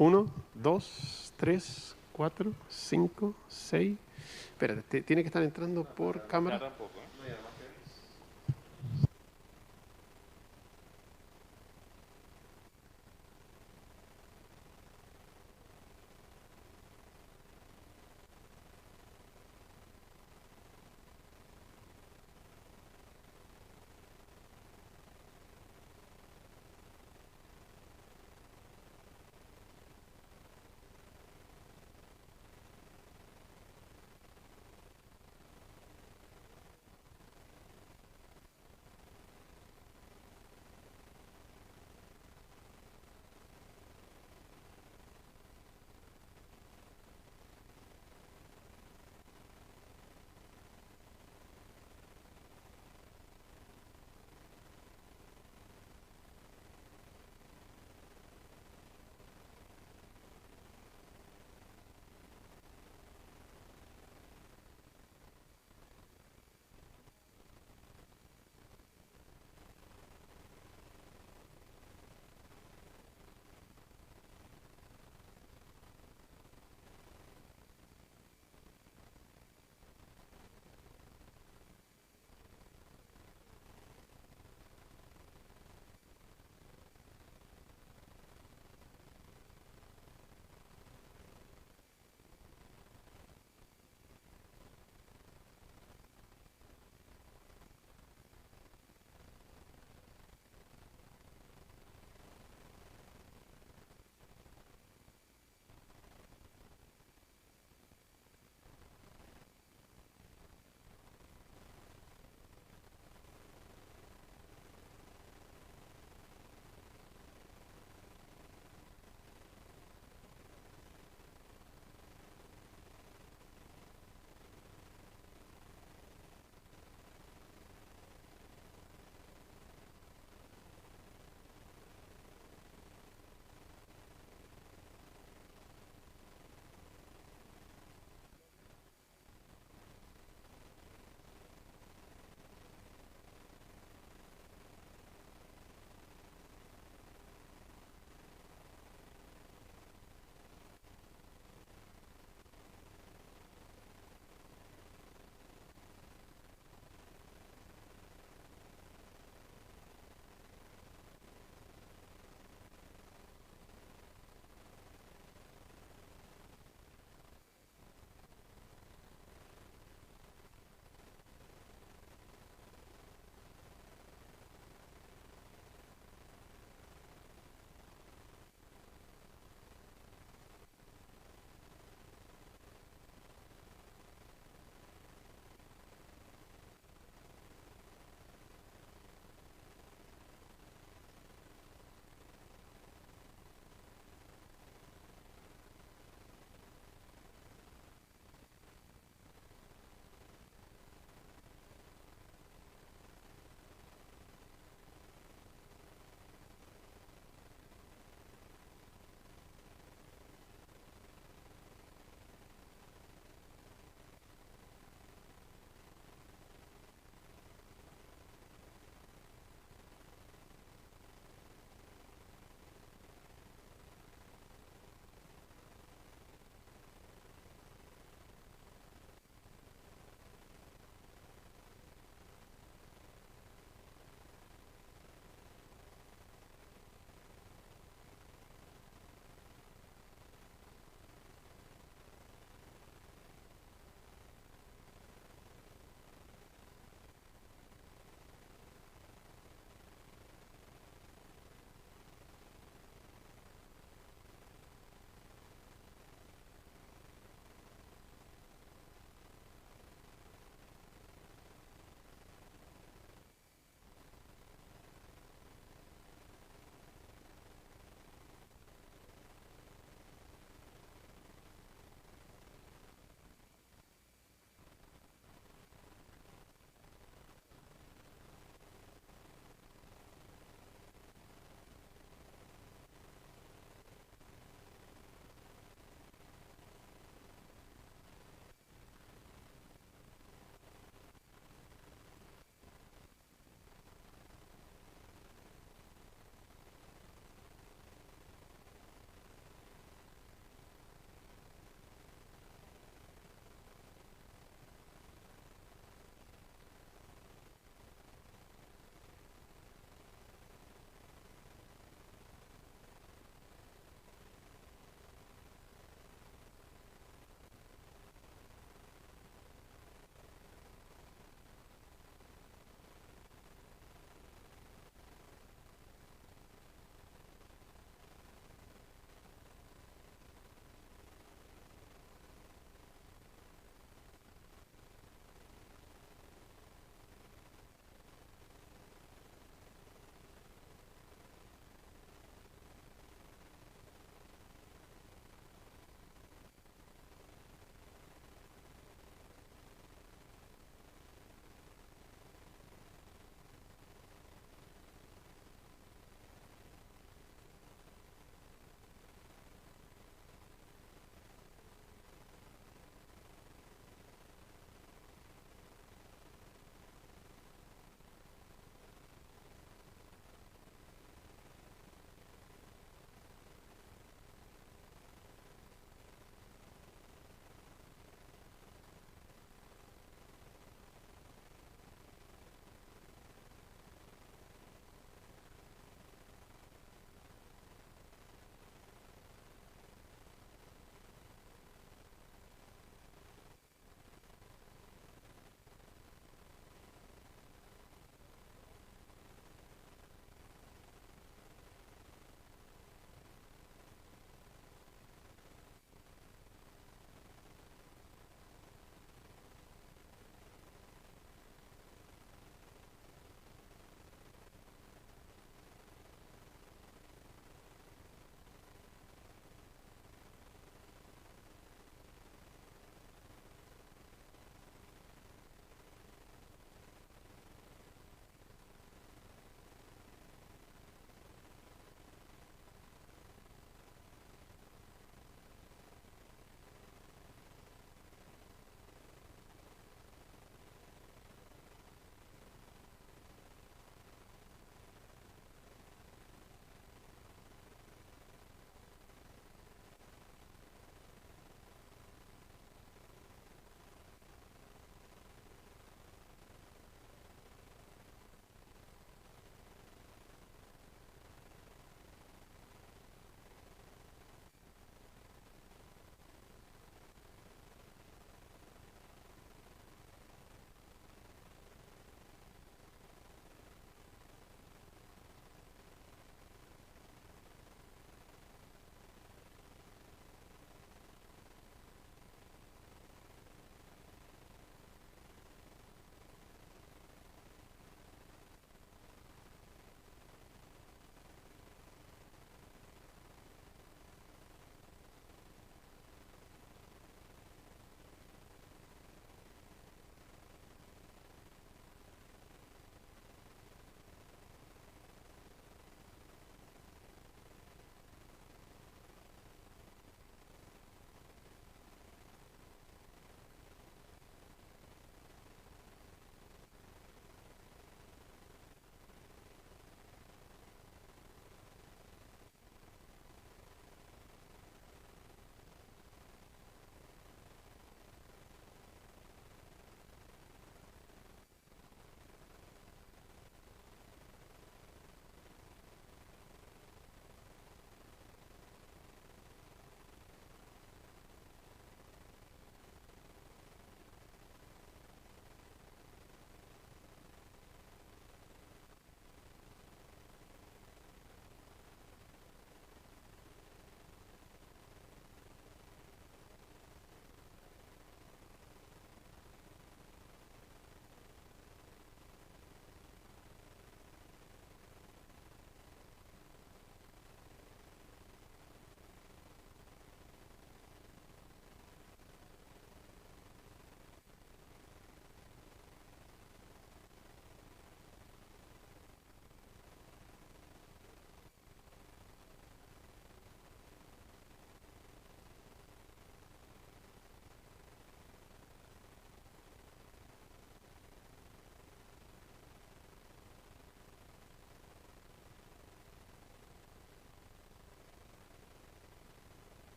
1, 2, 3, 4, 5, 6. Espérate, tiene que estar entrando por cámara. Ya tampoco, ¿eh?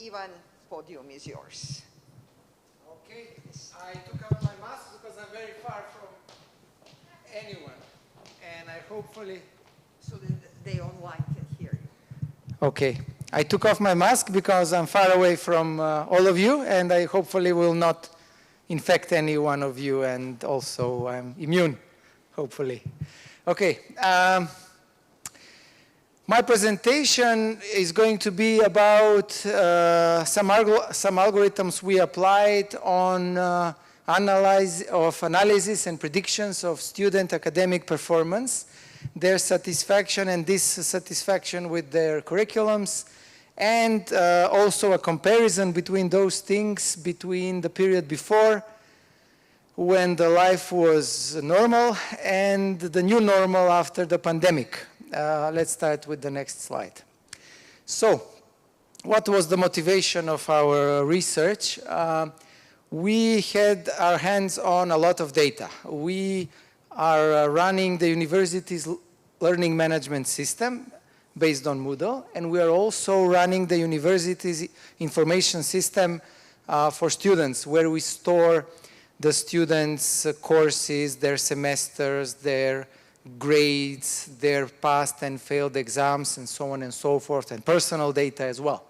Ivan, podium is yours. Okay, I took out my mask because I'm very far from anyone, and I hopefully... So that they online can hear you. Okay, I took off my mask because I'm far away from all of you, and I hopefully will not infect any one of you, and also I'm immune, hopefully. Okay, my presentation is going to be about some algorithms we applied on analysis and predictions of student academic performance, their satisfaction and dissatisfaction with their curriculums, and also a comparison between those things between the period before, when the life was normal, and the new normal after the pandemic. Let's start with the next slide. So, what was the motivation of our research? We had our hands on a lot of data. We are running the university's learning management system based on Moodle, and we are also running the university's information system for students, where we store the students' courses, their semesters, their grades, their passed and failed exams, and so on and so forth, and personal data as well.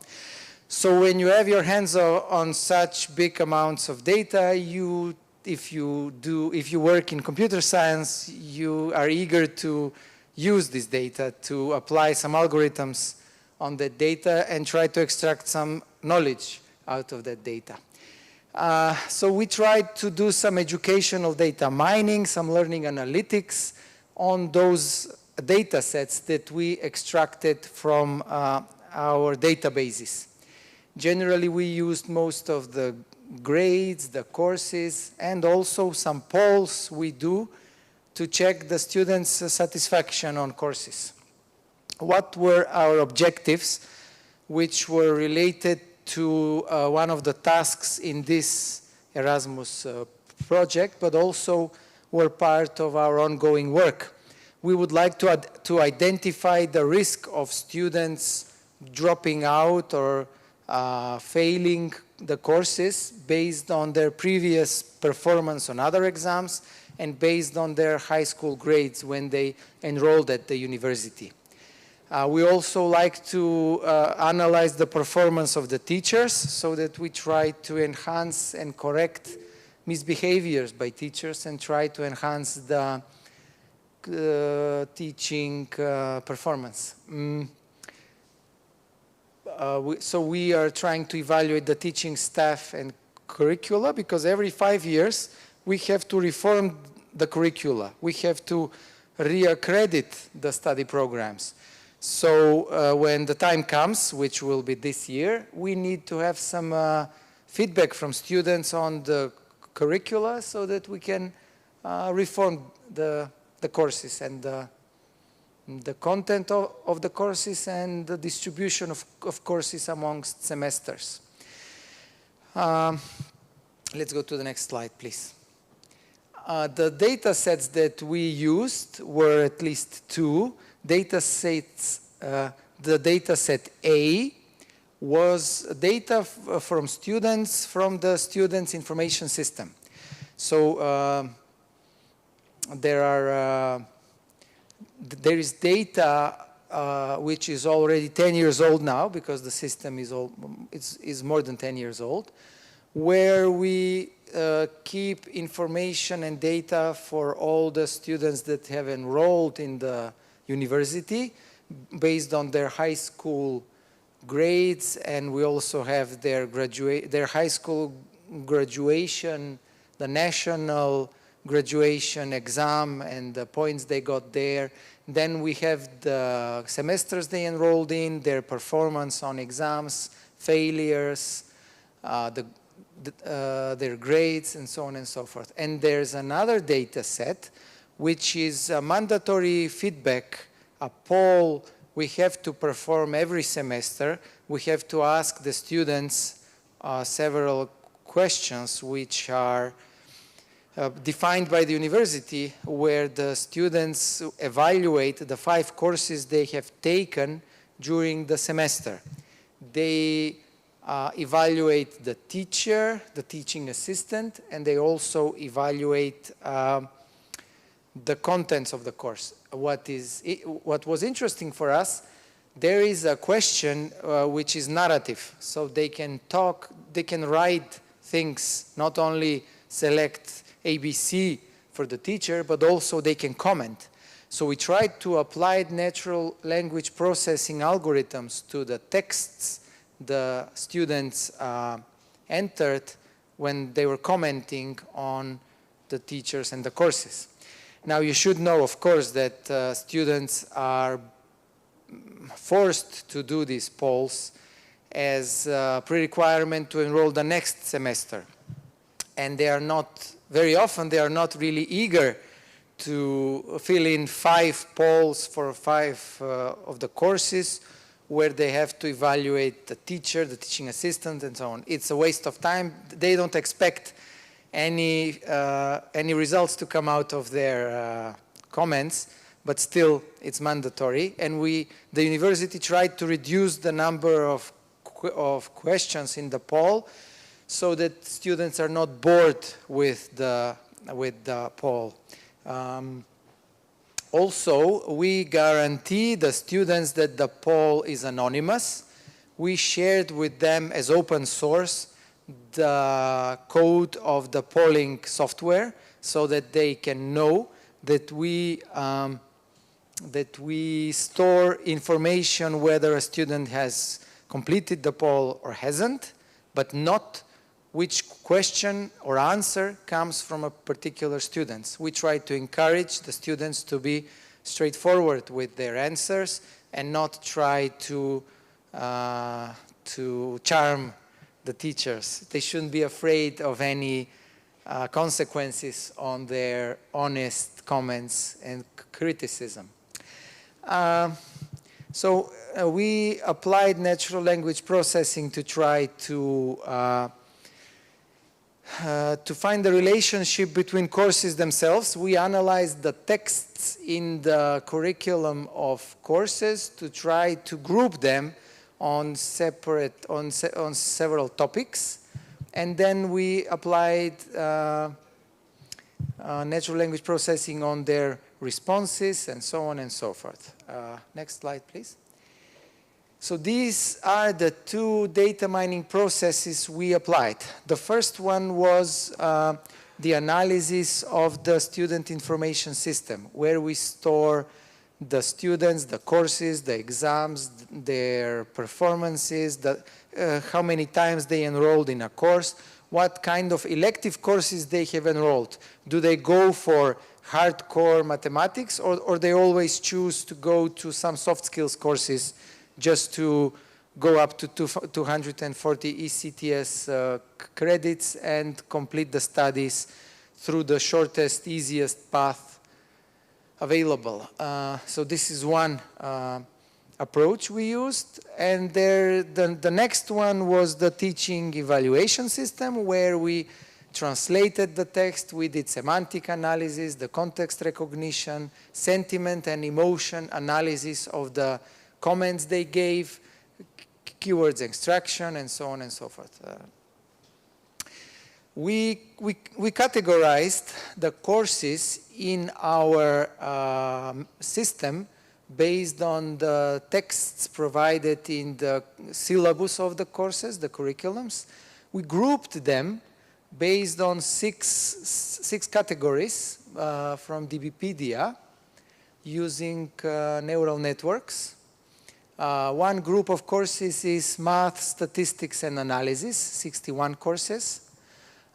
So when you have your hands on such big amounts of data, if you work in computer science, you are eager to use this data to apply some algorithms on that data and try to extract some knowledge out of that data. So we tried to do some educational data mining, some learning analytics on those data sets that we extracted from our databases. Generally, we used most of the grades, the courses, and also some polls we do to check the students' satisfaction on courses. What were our objectives, which were related to one of the tasks in this Erasmus project, but also were part of our ongoing work. We would like to identify the risk of students dropping out or failing the courses based on their previous performance on other exams and based on their high school grades when they enrolled at the university. We also like to analyze the performance of the teachers so that we try to enhance and correct misbehaviors by teachers and try to enhance the teaching performance. So we are trying to evaluate the teaching staff and curricula, because every 5 years we have to reform the curricula. We have to reaccredit the study programs. So when the time comes, which will be this year, we need to have some feedback from students on the curricula so that we can reform the courses and the content of the courses and the distribution of courses amongst semesters. Let's go to the next slide, please. The data sets that we used were at least two. Data sets, the data set A was data from students from the students' information system. So there is data which is already 10 years old now, because the system is more than 10 years old, where we keep information and data for all the students that have enrolled in the university based on their high school grades, and we also have their high school graduation, the national graduation exam and the points they got there. Then we have the semesters they enrolled in, their performance on exams, failures, their grades, and so on and so forth. And there's another data set, which is a mandatory feedback, a poll we have to perform every semester. We have to ask the students several questions which are defined by the university, where the students evaluate the 5 courses they have taken during the semester. They evaluate the teacher, the teaching assistant, and they also evaluate the contents of the course. What was interesting for us, there is a question which is narrative. So they can talk, they can write things, not only select ABC for the teacher, but also they can comment. So we tried to apply natural language processing algorithms to the texts the students entered when they were commenting on the teachers and the courses. Now you should know, of course, that students are forced to do these polls as a pre-requirement to enroll the next semester. And they are not, very often they are not really eager to fill in 5 polls for 5 of the courses where they have to evaluate the teacher, the teaching assistant, and so on. It's a waste of time. They don't expect any results to come out of their comments, but still it's mandatory. And the university tried to reduce the number of questions in the poll so that students are not bored with the poll. Also, we guarantee the students that the poll is anonymous. We shared with them as open source the code of the polling software so that they can know that we store information whether a student has completed the poll or hasn't, but not which question or answer comes from a particular student. We try to encourage the students to be straightforward with their answers and not try to charm the teachers. They shouldn't be afraid of any consequences on their honest comments and criticism. So we applied natural language processing to try to find the relationship between courses themselves. We analyzed the texts in the curriculum of courses to try to group them on several topics. And then we applied natural language processing on their responses and so on and so forth. Next slide, please. So these are the 2 data mining processes we applied. The first one was the analysis of the student information system, where we store the students, the courses, the exams, their performances, how many times they enrolled in a course, what kind of elective courses they have enrolled. Do they go for hardcore mathematics, or they always choose to go to some soft skills courses just to go up to 240 ECTS credits and complete the studies through the shortest, easiest path available. So this is one approach we used. And the next one was the teaching evaluation system, where we translated the text, we did semantic analysis, the context recognition, sentiment and emotion analysis of the comments they gave, keywords extraction, and so on and so forth. We categorized the courses in our system based on the texts provided in the syllabus of the courses, the curriculums. We grouped them based on six categories from DBpedia using neural networks. One group of courses is math, statistics, and analysis, 61 courses.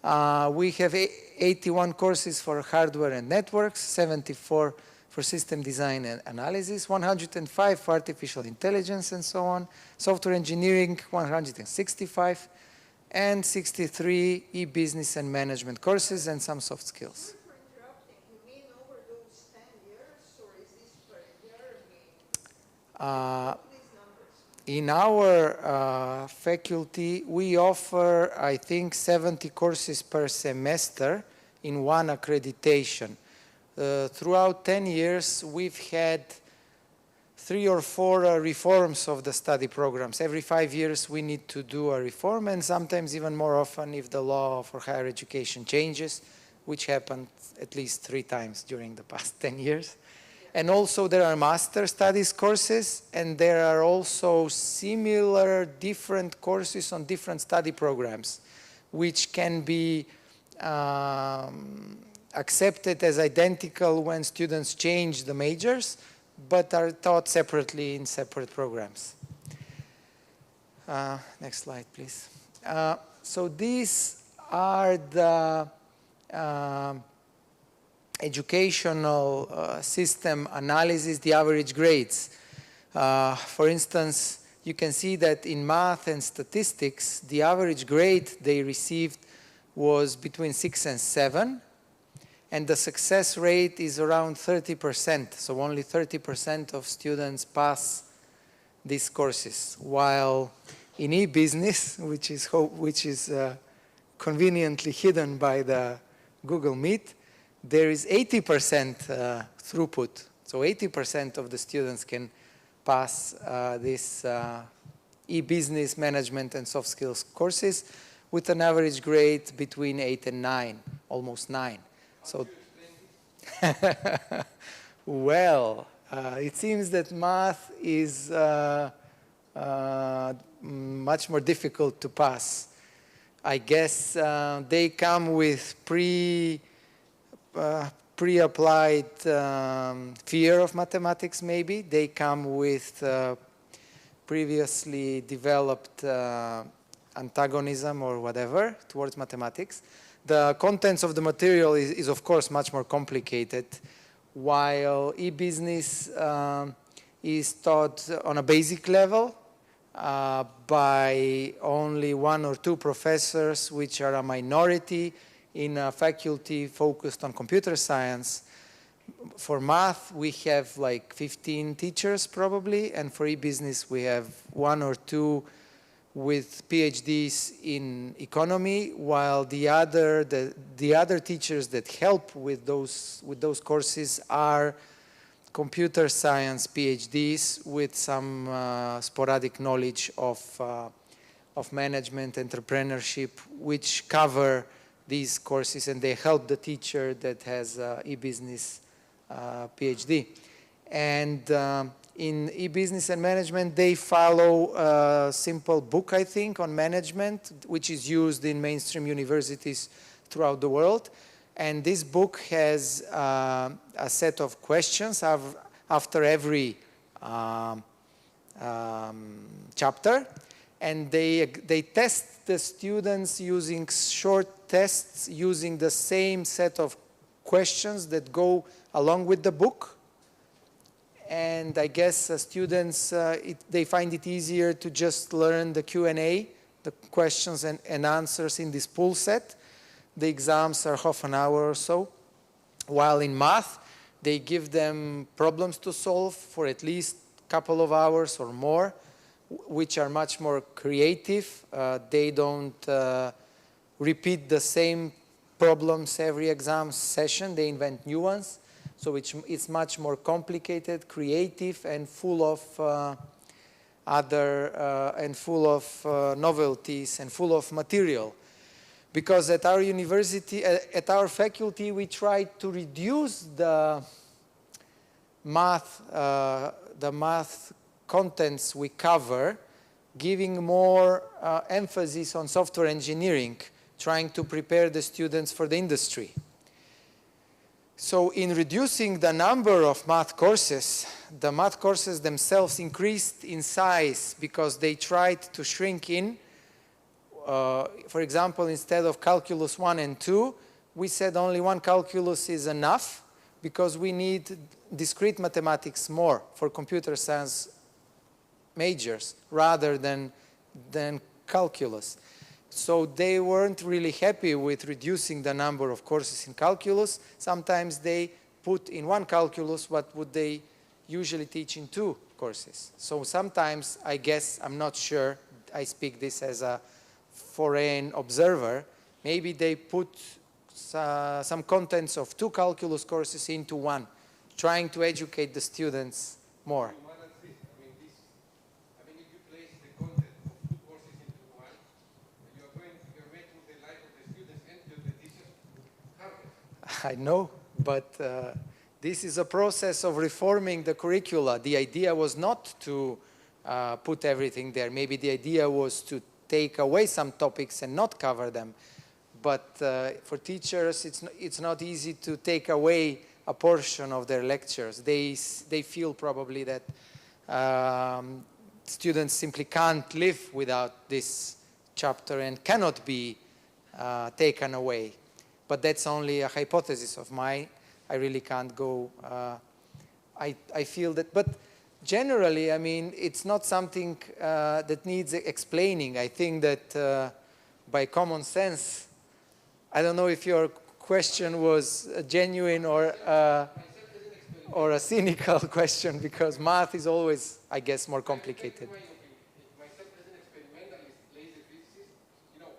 We have 81 courses for hardware and networks, 74 for system design and analysis, 105 for artificial intelligence and so on, software engineering, 165, and 63 e-business and management courses and some soft skills. For interrupting, you mean over those 10 years, or is this per year? In our faculty, we offer, I think, 70 courses per semester in one accreditation. Throughout 10 years, we've had 3 or 4 reforms of the study programs. Every 5 years we need to do a reform, and sometimes even more often if the law for higher education changes, which happened at least 3 times during the past 10 years. And also there are master studies courses, and there are also similar different courses on different study programs, which can be accepted as identical when students change the majors, but are taught separately in separate programs. Next slide, please. So these are the educational system analysis, the average grades. For instance, you can see that in math and statistics, the average grade they received was between 6 and 7. And the success rate is around 30%, so only 30% of students pass these courses. While in e-business, which is conveniently hidden by the Google Meet, there is 80% throughput. So 80% of the students can pass this e-business management and soft skills courses with an average grade between 8 and 9, almost 9. So, well, it seems that math is much more difficult to pass. I guess they come with pre-applied fear of mathematics, maybe. They come with previously developed antagonism or whatever towards mathematics. The contents of the material is of course much more complicated, while e-business is taught on a basic level by only 1 or 2 professors, which are a minority in a faculty focused on computer science. For math, we have like 15 teachers probably, and for e-business we have 1 or 2 with PhDs in economy, while the other teachers that help with those courses are computer science PhDs with some sporadic knowledge of management, entrepreneurship, which cover these courses, and they help the teacher that has e-business PhD. And in e-business and management, they follow a simple book, I think, on management, which is used in mainstream universities throughout the world. And this book has a set of questions after every chapter. And they test the students using short tests, using the same set of questions that go along with the book. And I guess students, they find it easier to just learn the Q&A, the questions and answers in this pool set. The exams are half an hour or so. While in math, they give them problems to solve for at least a couple of hours or more, which are much more creative. They don't repeat the same problems every exam session. They invent new ones. So it's much more complicated, creative, and full of novelties and full of material. Because at our university, at our faculty, we try to reduce the math contents we cover, giving more emphasis on software engineering, trying to prepare the students for the industry. So in reducing the number of math courses, the math courses themselves increased in size because they tried to shrink in. For example, instead of calculus 1 and 2, we said only 1 calculus is enough because we need discrete mathematics more for computer science majors rather than calculus. So they weren't really happy with reducing the number of courses in calculus. Sometimes they put in 1 calculus what would they usually teach in 2 courses. So sometimes, I guess, I'm not sure, I speak this as a foreign observer, maybe they put some contents of 2 calculus courses into 1, trying to educate the students more. I know, but this is a process of reforming the curricula. The idea was not to put everything there. Maybe the idea was to take away some topics and not cover them. But for teachers, it's not easy to take away a portion of their lectures. They feel probably that students simply can't live without this chapter and cannot be taken away. But that's only a hypothesis of mine. I really can't go. I feel that, but generally, I mean, it's not something that needs explaining. I think that by common sense, I don't know if your question was genuine or a cynical question, because math is always, I guess, more complicated. Myself as an experimentalist, laser physicist,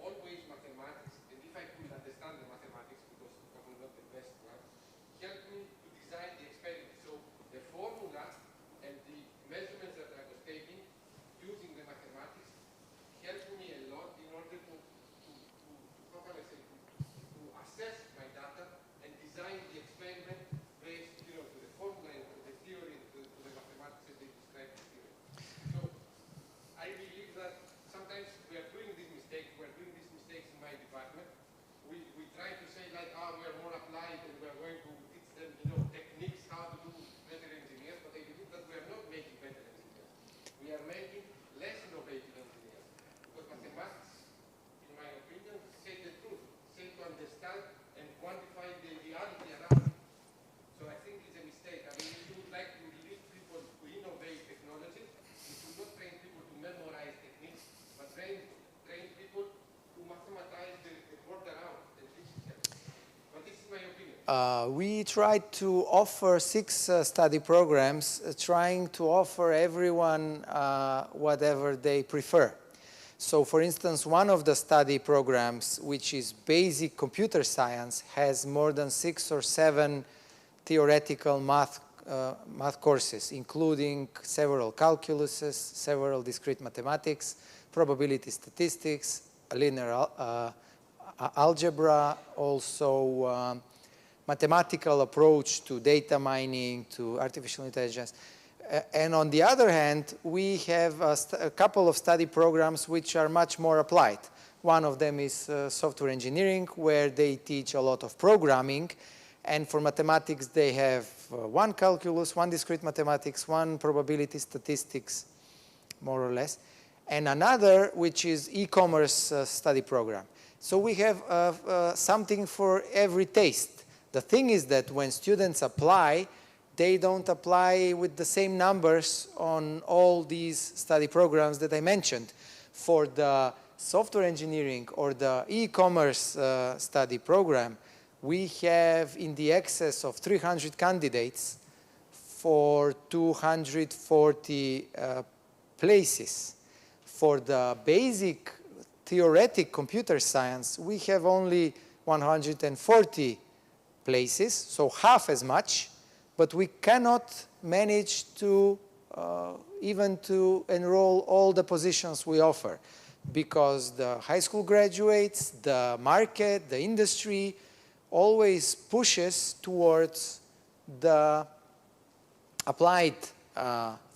always mathematics, and if I could understand the mathematics, because I'm not the best one, helped me to design the experiment. So the formula and the measurements that I was taking using the mathematics helped me a lot in order to assess my data and design the experiment based, to the formula and to the theory, to the mathematics that they describe the theory. So I believe that sometimes we are doing these mistakes. We are doing these mistakes in my department. We try to say like, we are more applied and we are going to teach them, techniques how to do better engineers. But I believe that we are not making better engineers. We are making less innovative engineers. Because mathematics, in my opinion, say the truth, say to understand and quantify the reality around it. So I think it's a mistake. I mean, if you would like to lead people to innovate technology, you should not train people to memorize techniques, but train people to mathematize the world around. And this is helpful. But this is my opinion. We tried to offer 6 study programs, trying to offer everyone whatever they prefer. So, for instance, one of the study programs, which is basic computer science, has more than 6 or 7 theoretical math courses, including several calculuses, several discrete mathematics, probability statistics, linear algebra, also mathematical approach to data mining, to artificial intelligence. And on the other hand, we have a couple of study programs which are much more applied. One of them is software engineering, where they teach a lot of programming. And for mathematics, they have 1 calculus, 1 discrete mathematics, 1 probability statistics, more or less. And another, which is e-commerce study program. So we have something for every taste. The thing is that when students apply, they don't apply with the same numbers on all these study programs that I mentioned. For the software engineering or the e-commerce study program, we have in the excess of 300 candidates for 240 places. For the basic theoretic computer science, we have only 140 places, so half as much. But we cannot manage to even to enroll all the positions we offer, because the high school graduates, the market, the industry always pushes towards the applied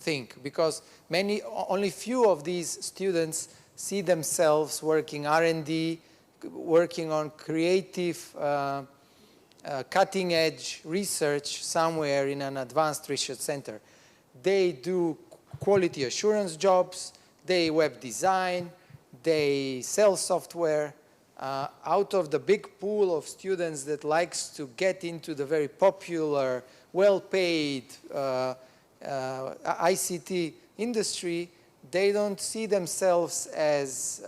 thing, because only few of these students see themselves working R&D, working on creative cutting-edge research somewhere in an advanced research center. They do quality assurance jobs, they web design, they sell software. Out of the big pool of students that likes to get into the very popular, well-paid ICT industry, they don't see themselves as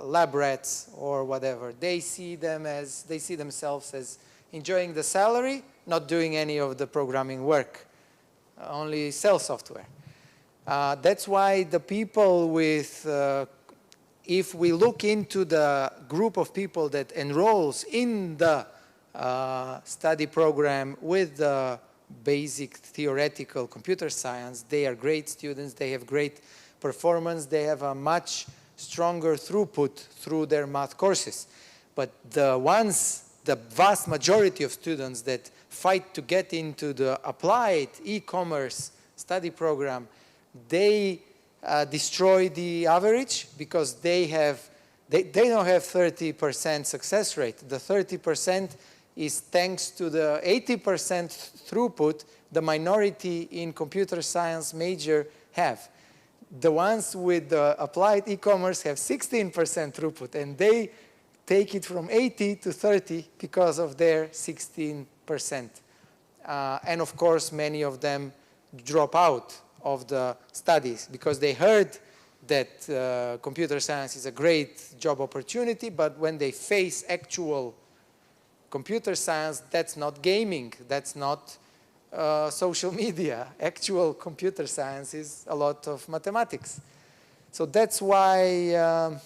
lab rats or whatever. They see themselves as enjoying the salary, not doing any of the programming work, only sell software. That's why the people with, if we look into the group of people that enrolls in the study program with the basic theoretical computer science, they are great students, they have great performance, they have a much stronger throughput through their math courses. But the ones the vast majority of students that fight to get into the applied e-commerce study program, they destroy the average because they don't have 30% success rate. The 30% is thanks to the 80% throughput the minority in computer science major have. The ones with the applied e-commerce have 16% throughput, and they take it from 80 to 30 because of their 16%. And of course, many of them drop out of the studies because they heard that computer science is a great job opportunity, but when they face actual computer science, that's not gaming, that's not social media. Actual computer science is a lot of mathematics. So that's why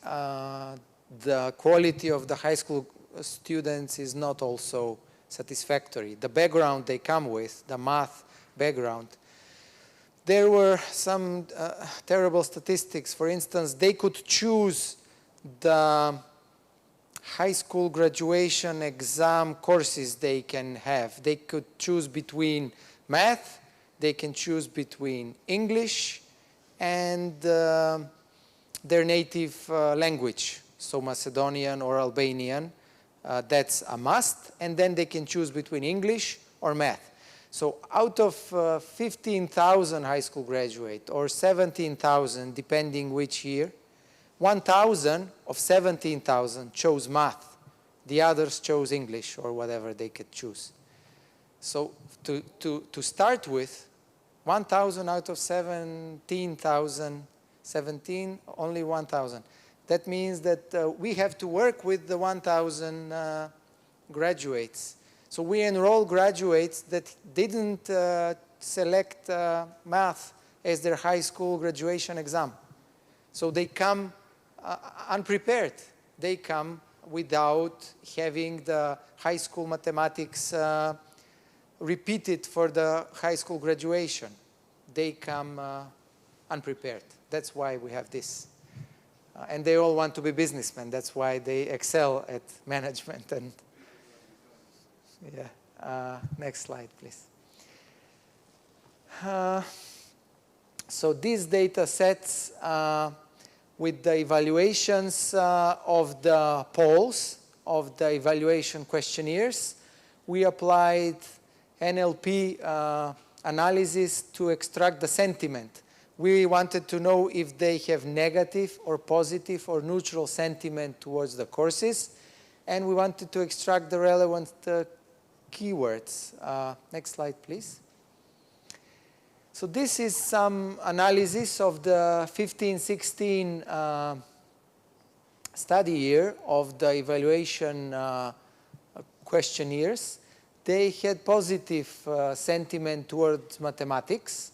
the quality of the high school students is not also satisfactory. The background they come with, the math background, there were some terrible statistics. For instance, they could choose the high school graduation exam courses they can have. They could choose between math, they can choose between English and their native language, so Macedonian or Albanian. That's a must, and then they can choose between English or math. So out of 15,000 high school graduates, or 17,000, depending which year, 1,000 of 17,000 chose math. The others chose English or whatever they could choose. So to start with, 1,000 out of 17,000, 17, only 1,000. That means that we have to work with the 1,000 graduates. So we enroll graduates that didn't select math as their high school graduation exam. So they come unprepared. They come without having the high school mathematics repeated for the high school graduation. They come unprepared. That's why we have this. And they all want to be businessmen. That's why they excel at management. And yeah, next slide, please. So these data sets with the evaluations of the polls, of the evaluation questionnaires, we applied NLP analysis to extract the sentiment. We wanted to know if they have negative or positive or neutral sentiment towards the courses, and we wanted to extract the relevant keywords. Next slide, please. So this is some analysis of the 15-16 study year of the evaluation questionnaires. They had positive sentiment towards mathematics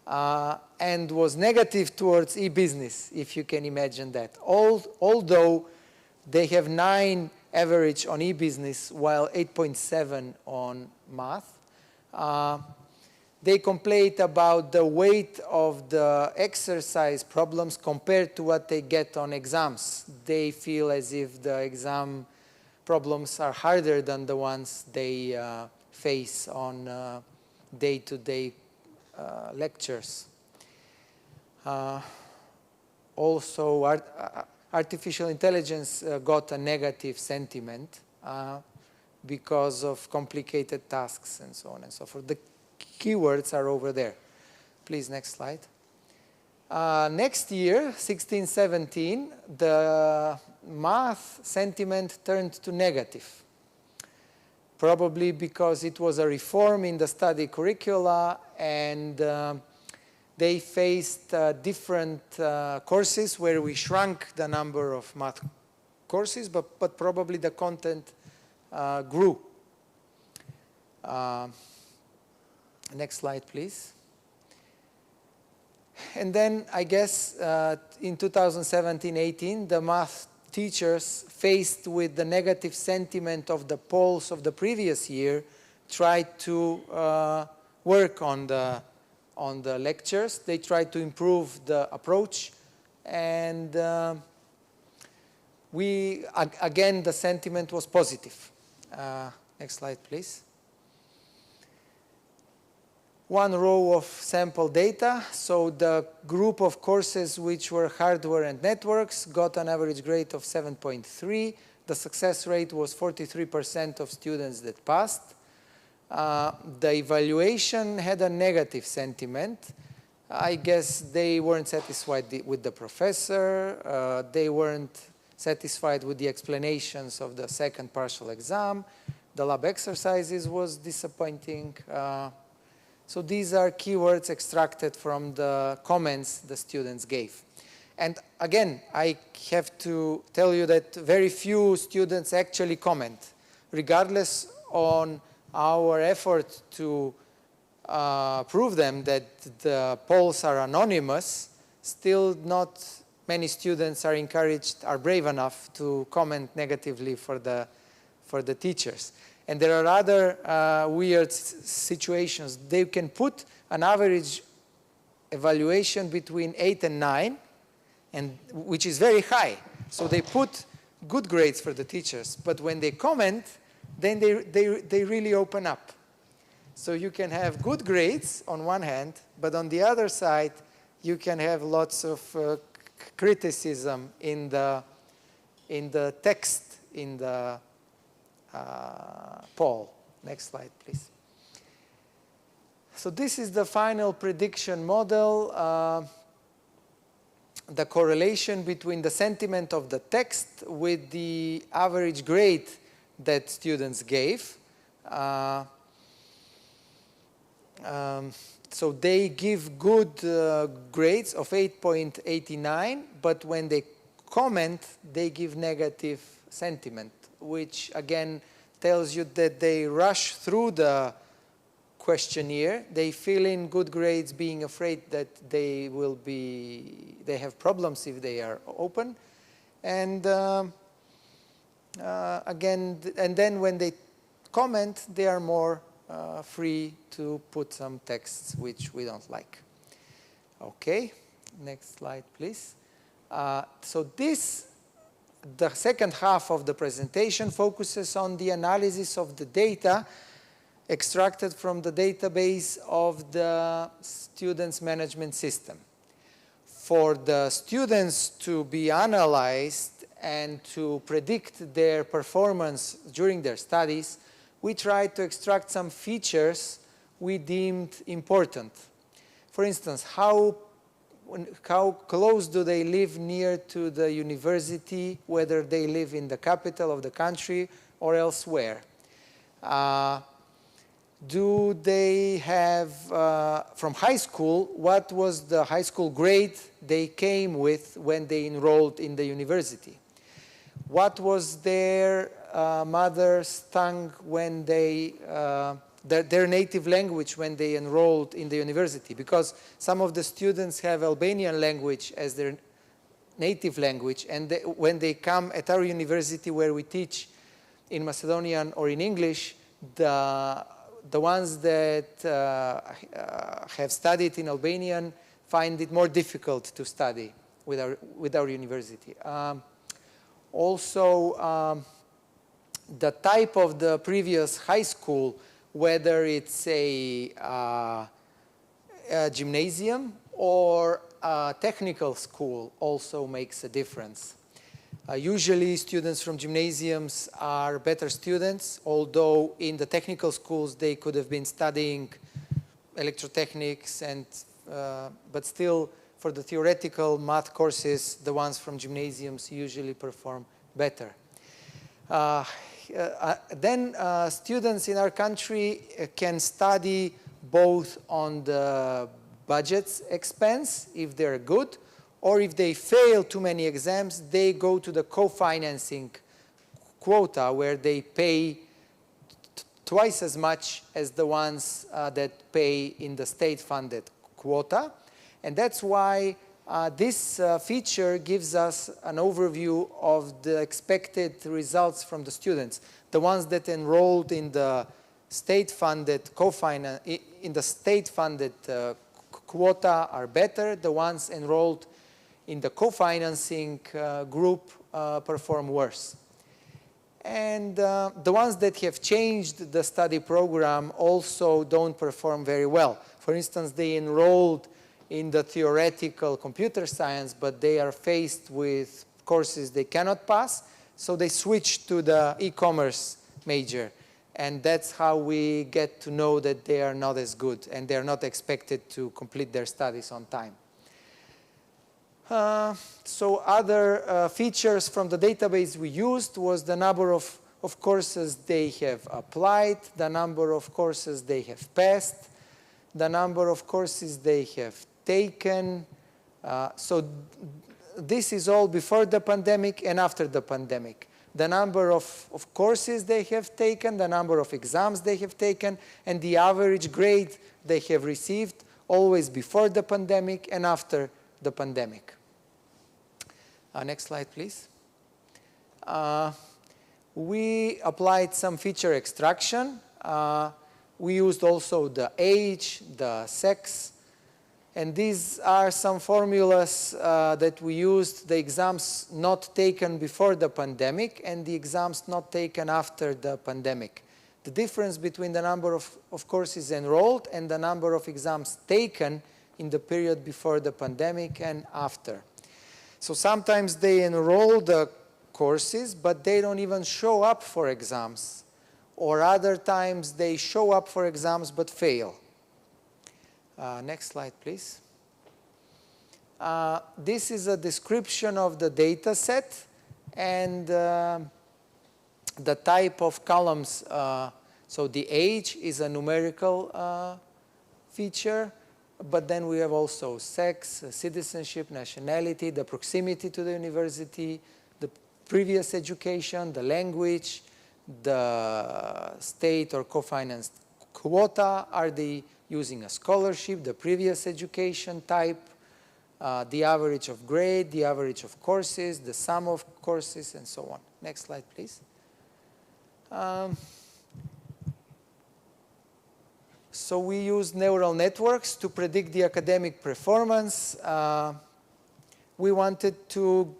and was negative towards e-business, if you can imagine that. Although they have 9 average on e-business while 8.7 on math. They complained about the weight of the exercise problems compared to what they get on exams. They feel as if the exam problems are harder than the ones they face on day-to-day lectures. Also, artificial intelligence got a negative sentiment because of complicated tasks and so on and so forth. The keywords are over there. Please, next slide. Next year, 16-17, the math sentiment turned to negative. Probably because it was a reform in the study curricula and they faced different courses where we shrunk the number of math courses, but probably the content grew. Next slide, please. And then, I guess, in 2017-18, the math teachers, faced with the negative sentiment of the polls of the previous year, tried to work on the lectures. They tried to improve the approach, and again, the sentiment was positive. Next slide, please. One row of sample data. So the group of courses which were hardware and networks got an average grade of 7.3. The success rate was 43% of students that passed. The evaluation had a negative sentiment. I guess they weren't satisfied with the professor. They weren't satisfied with the explanations of the second partial exam. The lab exercises was disappointing. So these are keywords extracted from the comments the students gave. And again, I have to tell you that very few students actually comment. Regardless on our effort to prove them that the polls are anonymous, still not many students are encouraged, are brave enough to comment negatively for the teachers. And there are other weird situations. They can put an average evaluation between 8 and 9, which is very high. So they put good grades for the teachers. But when they comment, then they really open up. So you can have good grades on one hand, but on the other side, you can have lots of criticism in the text, in the poll. Next slide, please. So this is the final prediction model. The correlation between the sentiment of the text with the average grade that students gave. So they give good grades of 8.89, but when they comment, they give negative sentiment, which again tells you that they rush through the questionnaire. They fill in good grades being afraid that they have problems if they are open. And again, and then when they comment, they are more free to put some texts which we don't like. Okay, next slide, please. So the second half of the presentation focuses on the analysis of the data extracted from the database of the students' management system. For the students to be analyzed and to predict their performance during their studies, we tried to extract some features we deemed important. For instance, how close do they live near to the university, whether they live in the capital of the country or elsewhere? Do they have, from high school, what was the high school grade they came with when they enrolled in the university? What was their mother's tongue when they, their native language when they enrolled in the university? Because some of the students have Albanian language as their native language, and when they come at our university where we teach in Macedonian or in English, the ones that have studied in Albanian find it more difficult to study with our university. Also, the type of the previous high school, whether it's a gymnasium or a technical school, also makes a difference. Usually students from gymnasiums are better students, although in the technical schools they could have been studying electrotechnics, but still for the theoretical math courses, the ones from gymnasiums usually perform better. Then students in our country can study both on the budget's expense, if they're good, or if they fail too many exams, they go to the co-financing quota, where they pay twice as much as the ones that pay in the state-funded quota. And that's why this feature gives us an overview of the expected results from the students. The ones that enrolled in the state-funded in the state-funded quota are better. The ones enrolled in the co-financing group perform worse. And the ones that have changed the study program also don't perform very well. For instance, they enrolled in the theoretical computer science, but they are faced with courses they cannot pass, so they switch to the e-commerce major. And that's how we get to know that they are not as good and they are not expected to complete their studies on time. So other features from the database we used was the number of courses they have applied, the number of courses they have passed, the number of courses they have taken. So this is all before the pandemic and after the pandemic. The number of courses they have taken, the number of exams they have taken, and the average grade they have received, always before the pandemic and after the pandemic. Next slide, please. We applied some feature extraction. We used also the age, the sex, and these are some formulas that we used, the exams not taken before the pandemic and the exams not taken after the pandemic. The difference between the number of courses enrolled and the number of exams taken in the period before the pandemic and after. So sometimes they enroll the courses, but they don't even show up for exams. Or other times they show up for exams but fail. Next slide, please. This is a description of the data set and the type of columns. So the age is a numerical feature, but then we have also sex, citizenship, nationality, the proximity to the university, the previous education, the language, the state or co-financed quota, are they using a scholarship, the previous education type, the average of grade, the average of courses, the sum of courses, and so on. Next slide, please. So we use neural networks to predict the academic performance. We wanted to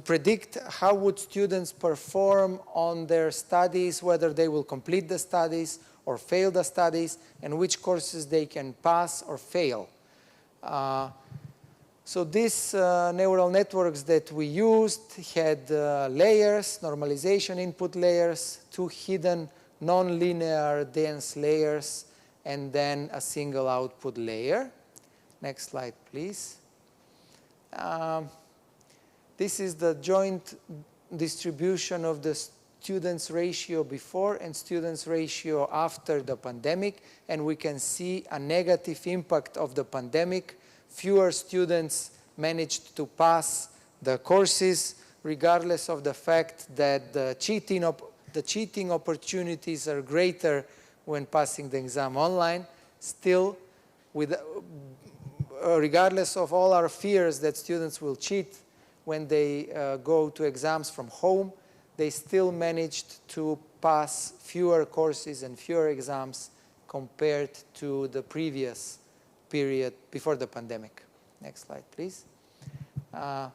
predict how would students perform on their studies, whether they will complete the studies or fail the studies, and which courses they can pass or fail. So these neural networks that we used had layers, normalization input layers, 2 hidden non-linear dense layers, and then a single output layer. Next slide, please. This is the joint distribution of the students ratio before and students ratio after the pandemic, and we can see a negative impact of the pandemic. Fewer students managed to pass the courses, regardless of the fact that the cheating opportunities are greater when passing the exam online. Still, regardless of all our fears that students will cheat when they go to exams from home, they still managed to pass fewer courses and fewer exams compared to the previous period before the pandemic. Next slide, please. Our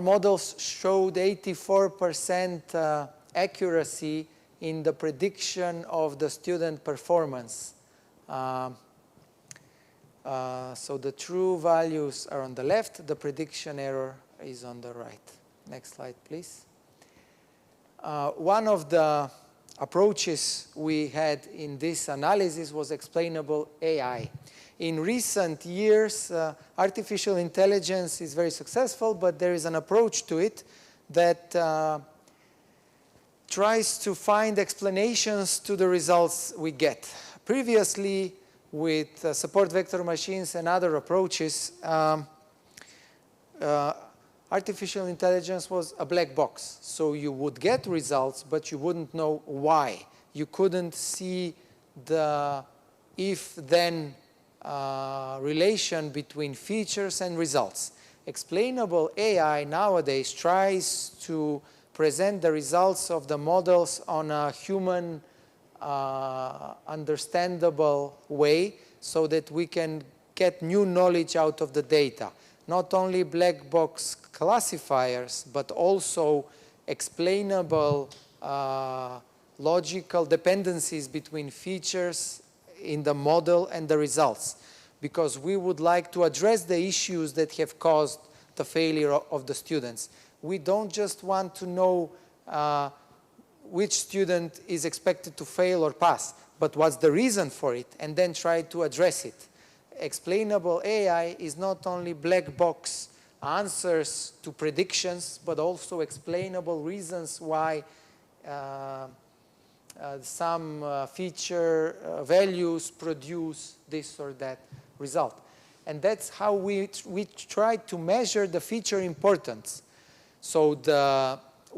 models showed 84% accuracy in the prediction of the student performance. So the true values are on the left, the prediction error is on the right. Next slide, please. One of the approaches we had in this analysis was explainable AI. In recent years, artificial intelligence is very successful, but there is an approach to it that tries to find explanations to the results we get. Previously, with support vector machines and other approaches, artificial intelligence was a black box. So you would get results, but you wouldn't know why. You couldn't see the if-then relation between features and results. Explainable AI nowadays tries to present the results of the models on a human understandable way so that we can get new knowledge out of the data. Not only black box classifiers, but also explainable logical dependencies between features in the model and the results, because we would like to address the issues that have caused the failure of the students. We don't just want to know which student is expected to fail or pass, but what's the reason for it, and then try to address it. Explainable AI is not only black box answers to predictions, but also explainable reasons why some feature values produce this or that result. And that's how we try to measure the feature importance. So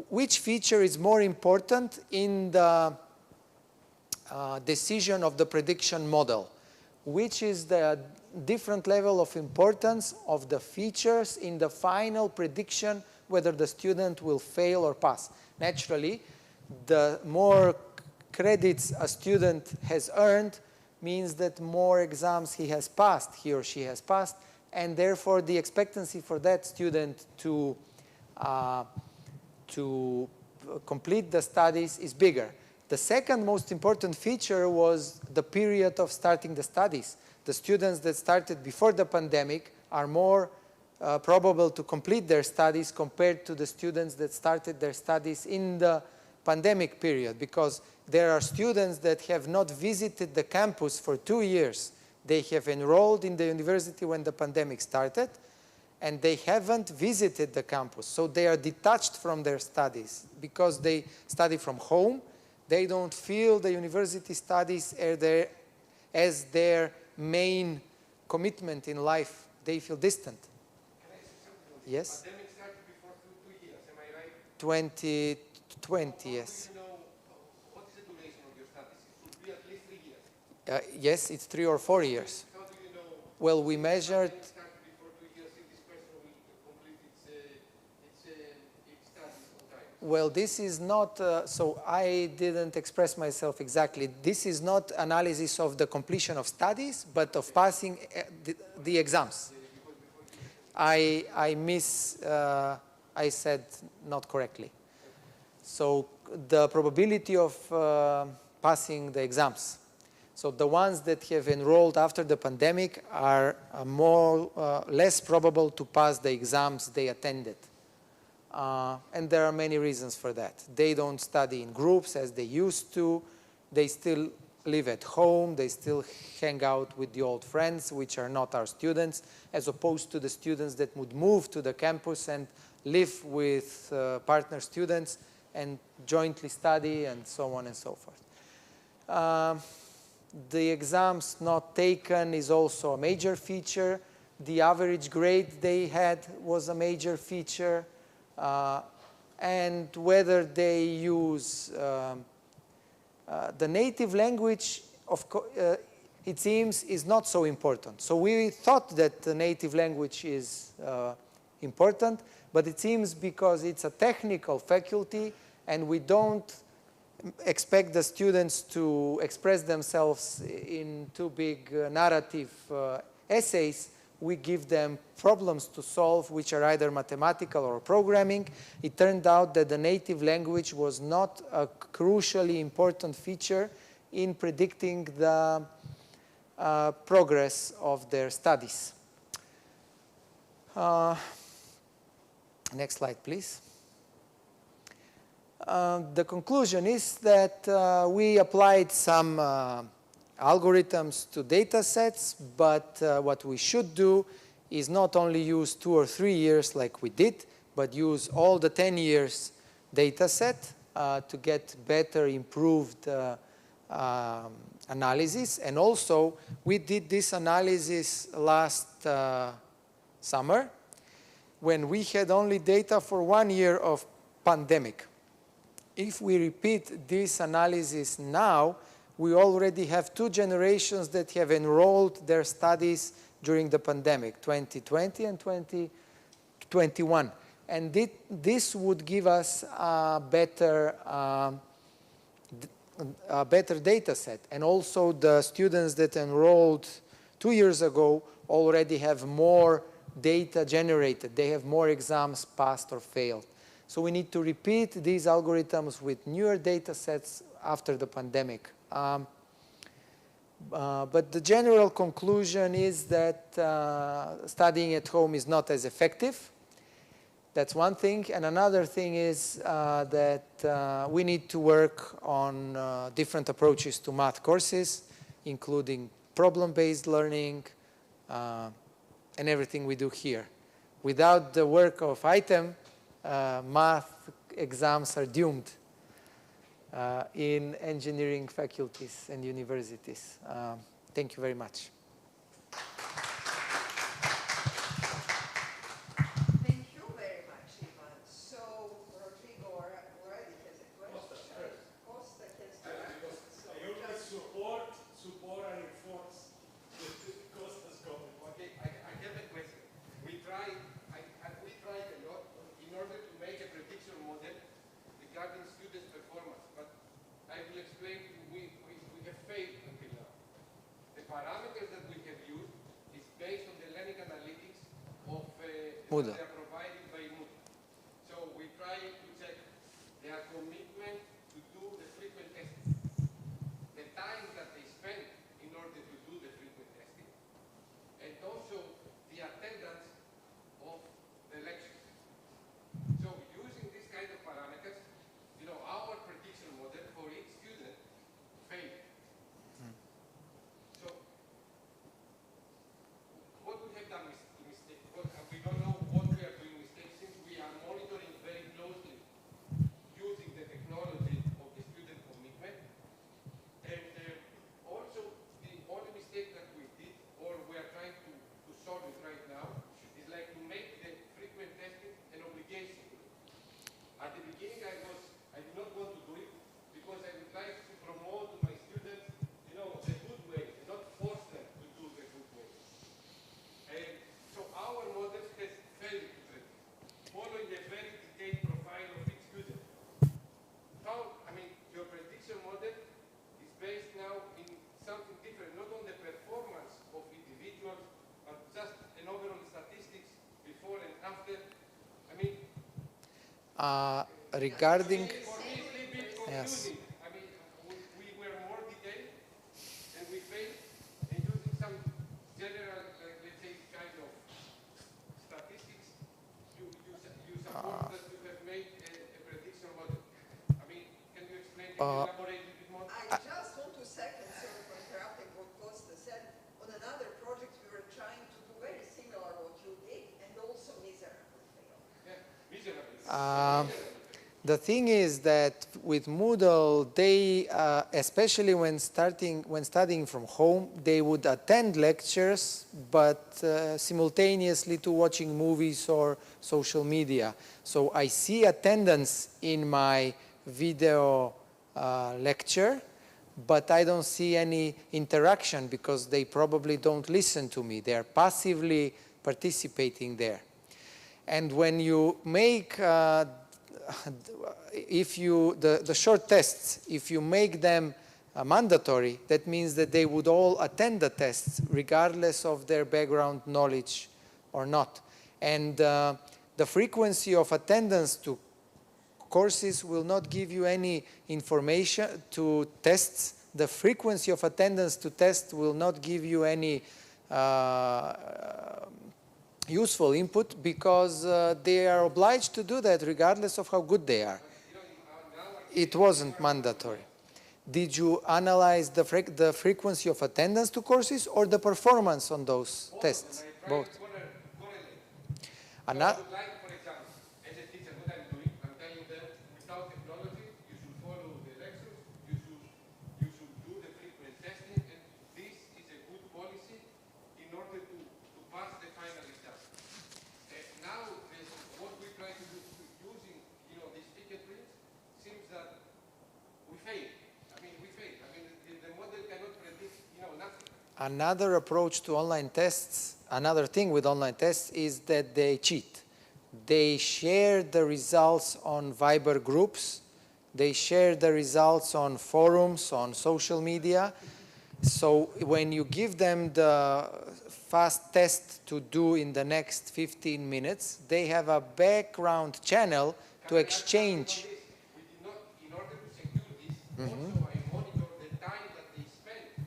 which feature is more important in the decision of the prediction model? Which is the different level of importance of the features in the final prediction whether the student will fail or pass? Naturally, the more credits a student has earned means that more exams he or she has passed, and therefore the expectancy for that student to complete the studies is bigger. The second most important feature was the period of starting the studies. The students that started before the pandemic are more probable to complete their studies compared to the students that started their studies in the pandemic period, because there are students that have not visited the campus for 2 years. They have enrolled in the university when the pandemic started, and they haven't visited the campus. So they are detached from their studies because they study from home. They don't feel the university studies as their main commitment in life. They feel distant. Can I say something? Yes? The pandemic started before 2 years, am I right? 2020, yes. How do you know, what is the duration of your studies? It should be at least 3 years. Yes, it's 3 or 4 years. How do you know? Well, we measured. It started before 2 years if this person will complete its studies on time. Well, this is not, so I didn't express myself exactly. This is not analysis of the completion of studies, but of passing the exams. I said not correctly. So the probability of passing the exams. So the ones that have enrolled after the pandemic are less probable to pass the exams they attended. And there are many reasons for that. They don't study in groups as they used to. They still live at home. They still hang out with the old friends, which are not our students, as opposed to the students that would move to the campus and live with partner students and jointly study and so on and so forth. The exams not taken is also a major feature. The average grade they had was a major feature. And whether they use the native language, it seems, is not so important. So we thought that the native language is important, but it seems because it's a technical faculty and we don't expect the students to express themselves in too big narrative essays, we give them problems to solve which are either mathematical or programming. It turned out that the native language was not a crucially important feature in predicting the progress of their studies. Next slide, please. The conclusion is that we applied some algorithms to data sets, but what we should do is not only use 2 or 3 years like we did, but use all the 10 years data set to get better, improved analysis. And also, we did this analysis last summer when we had only data for 1 year of pandemic. If we repeat this analysis now, we already have 2 generations that have enrolled their studies during the pandemic, 2020 and 2021. And this would give us a better data set. And also the students that enrolled 2 years ago already have more data generated. They have more exams passed or failed. So we need to repeat these algorithms with newer data sets after the pandemic. But the general conclusion is that studying at home is not as effective. That's one thing. And another thing is that we need to work on different approaches to math courses, including problem-based learning and everything we do here. Without the work of ITEM, math exams are doomed in engineering faculties and universities. Thank you very much. Thank you very much, Ivan. So, Rodrigo already has a question. Costa has a question. I always support and enforce Costa's comment. Okay, I have a question. We tried a lot in order to make a prediction model regarding students' performance, but I will explain to you, we have failed until now. The parameters that we have used is based on the learning analytics of Moodle. they are provided by Moodle. So we try to check their commitment to do the frequent testing, the time that they spend in order to do the frequent testing, and also the attendance of the lectures. So using this kind of parameters, our prediction model for each student failed. So what we have done mistake, we don't know what we are doing mistakes since we are monitoring very closely using the technology of the student commitment. And also the only mistake that we did, or we are trying to solve it right now, is like to make the frequent testing an obligation. At the beginning I did not want to do it because I would like to promote to my students, the good way, and not force them to do the good way. And so our model has failed to predict, following a very detailed profile of each student. Your prediction model is based now in something different, not on the performance of individuals, but just an overall statistics before and after. Regarding, For me, it's a little bit yes. confusing. We were more detailed, and we failed in using some general, let's say, kind of statistics. You support that you have made a prediction model. Can you explain, can you elaborate a bit more? I just want to second, sorry for interrupting what Costa said. On another project, we were trying to do very similar what you did, and also miserably failed. Yeah, miserably. The thing is that with Moodle, they, especially when studying from home, they would attend lectures, but simultaneously to watching movies or social media. So I see attendance in my video lecture, but I don't see any interaction because they probably don't listen to me. They are passively participating there. And when you make the short tests, if you make them mandatory, that means that they would all attend the tests regardless of their background knowledge or not. And the frequency of attendance to courses will not give you any information to tests. The frequency of attendance to tests will not give you any useful input because they are obliged to do that regardless of how good they are. It wasn't mandatory. Did you analyze the frequency of attendance to courses or the performance on those tests? Both. So I would like, for example, as a teacher, what I'm doing, I'm telling them, without technology, you should follow the lectures, you should do the frequent testing, and this is a good policy in order to pass the final exam. Now, what we try to do using, these ticket prints, seems that we fail. We fail. The model cannot predict, nothing. Another approach to online tests, another thing with online tests is that they cheat. They share the results on Viber groups. They share the results on forums, on social media. So when you give them the fast test to do in the next 15 minutes. They have a background channel to exchange. We did not, in order to secure this, also I monitor the time that they spend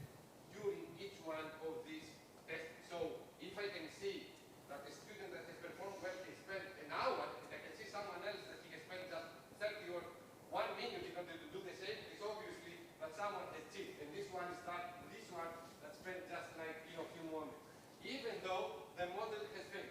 during each one of these tests. So if I can see that the student that has performed well has spent an hour, and I can see someone else that he has spent just 30 or 1 minute in order to do the same, it's obviously that someone has cheated. And this one is that spent just like a few moments, even though the model has failed.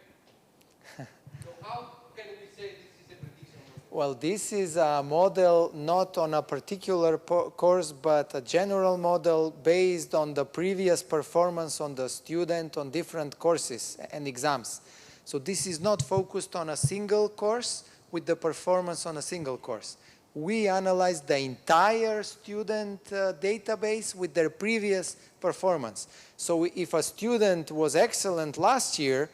So how can we say this is a prediction model? Well, this is a model not on a particular course, but a general model based on the previous performance on the student on different courses and exams. So this is not focused on a single course with the performance on a single course. We analyze the entire student database with their previous performance. So if a student was excellent last year,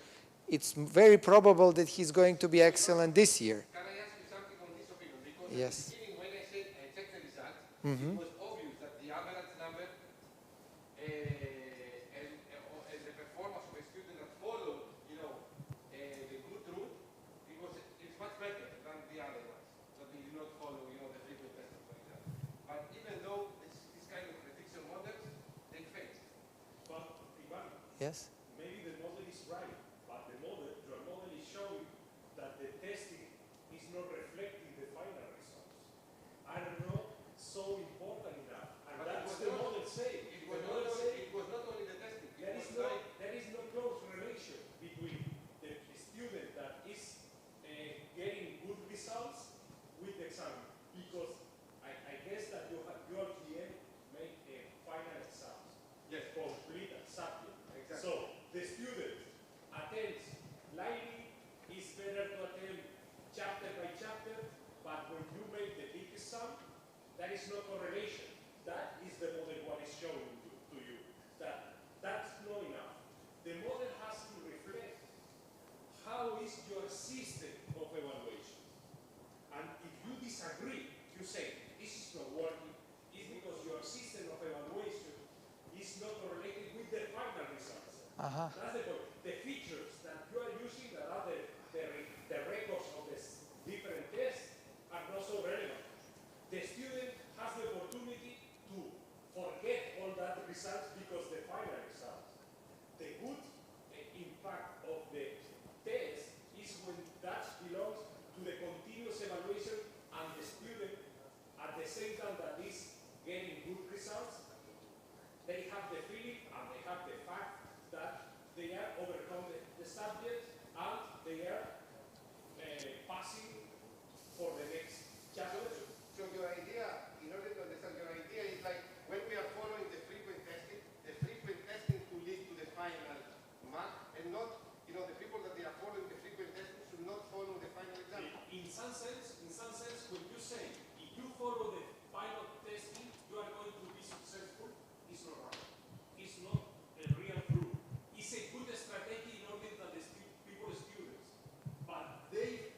it's very probable that he's going to be excellent this year. Can I ask you something on this opinion? Because Yes. at the beginning, when I said I checked the results, it was obvious that the average number and the performance of a student that followed, the good route, it's much better than the other ones that they do not follow, the frequent testing, for example. But even though this kind of prediction models, they fail. But Ivan, Yes? maybe the model is right, but your model is showing that the testing is not reflecting the final results. Are not so important enough. And But that's it was the not- model saying. It The was model saying not only the testing. there is no close relation between the student that is getting good results with the exam. Because I guess that you at the end make a final exams. Yes. Complete a subject. Exactly. So the student attends lightly, it's better to attend chapter by chapter, but when you make the big sum, there is no correlation. That is the model what is showing to you. That's not enough. The model has to reflect how is your system of evaluation. And if you disagree, you say, this is not working, it's because your system of evaluation is not correlated with the final results. That's the point. The features that you are using, that are the records of the different tests, are not so relevant. The student has the opportunity to forget all that results because the final results. The good impact of the test is when that belongs to the continuous evaluation and the student, at the same time that is getting good results, they have the feeling and they have the fact that they are overcome the subject and they are passing for the next chapter. So your idea, in order to understand, your idea is like when we are following the frequent testing to lead to the final mark, and not, the people that they are following the frequent testing should not follow the final exam. In some sense, when you say, if you follow the final testing, you are going to be successful, it's not right. It's not a real proof. It's a good strategy in order that the people students, but they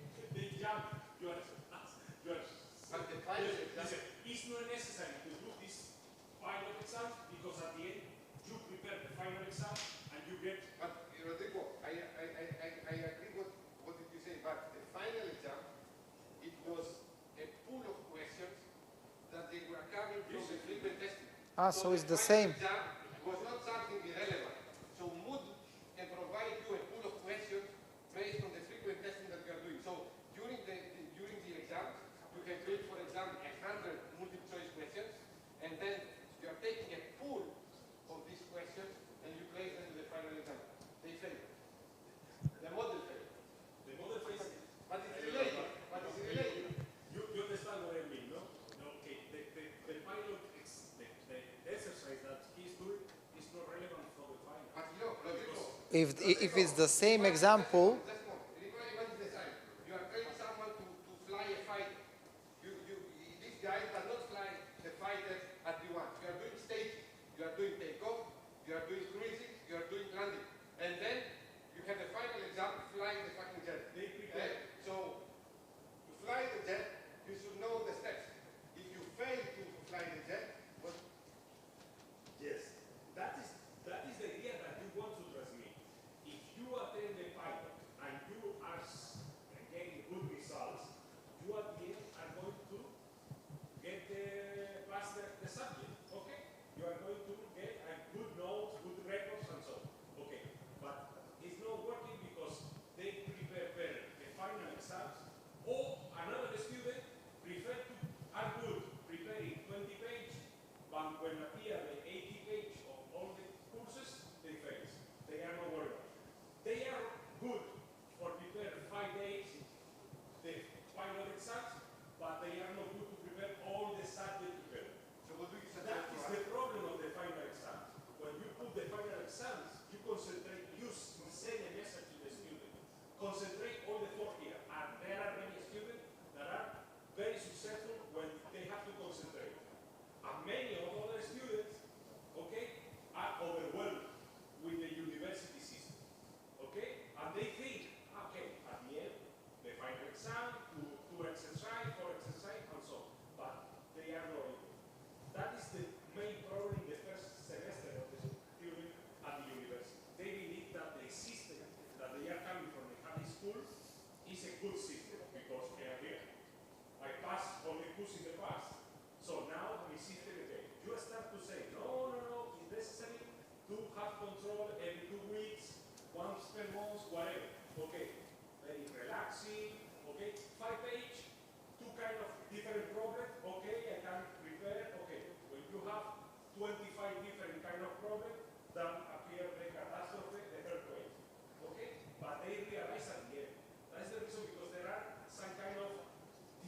jump. But the final exam, It's not necessary to do this final exam because at the end you prepare the final exam and you get. but Rodrigo, I agree with what did you say, but the final exam, it was a pool of questions that they were coming from the frequent testing. So it's the final same. exam was not something irrelevant. So Mood can provide you a pool of questions based on the frequent testing that you are doing. So during the exam, you can create, for example, 100 multiple choice questions, and then you are taking a pool of these questions and you place them to the final exam. They fail. The model failed. The model phase. But it's related. You understand what I mean, no? Okay, the pilot, the exercise that he's doing is not relevant for the final. But Rodrigo, If it's the same example, just a moment. What is the sign? You are training someone to fly a fighter. This guy cannot fly the fighter at the one. You are doing staging. You are doing takeoff. You are doing cruising. You are doing landing. And then you have the final exam flying the fucking jet. They prepare. So to fly the jet, you should know the steps. If you fail to fly the jet, what? Yes, that is the idea that you want to transmit.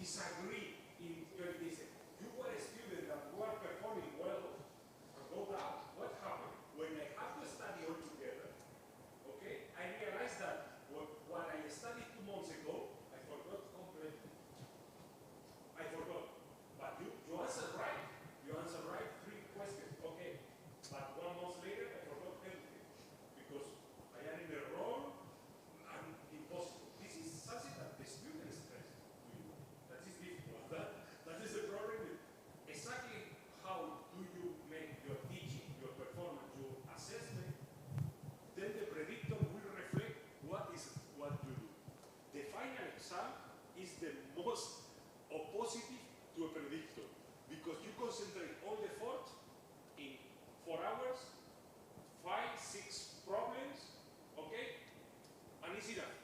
disagree in they say, you were a student that were performing well and go down. What happened? When I have to study all together, okay, I realized that what I studied 2 months ago, I forgot completely. I forgot. But you answered right. You answered right 3 questions. Okay. But 1 month later, I forgot everything. Because I am in a role and impossible. This is something that the students stress to you. That is difficult. That is the problem with exactly how do you make your teaching, your performance, your assessment, then the predictor will reflect what you do. The final exam is the most opposite to a predictor because you concentrate all the effort in 4 hours, 5, 6 problems, okay, and it's enough.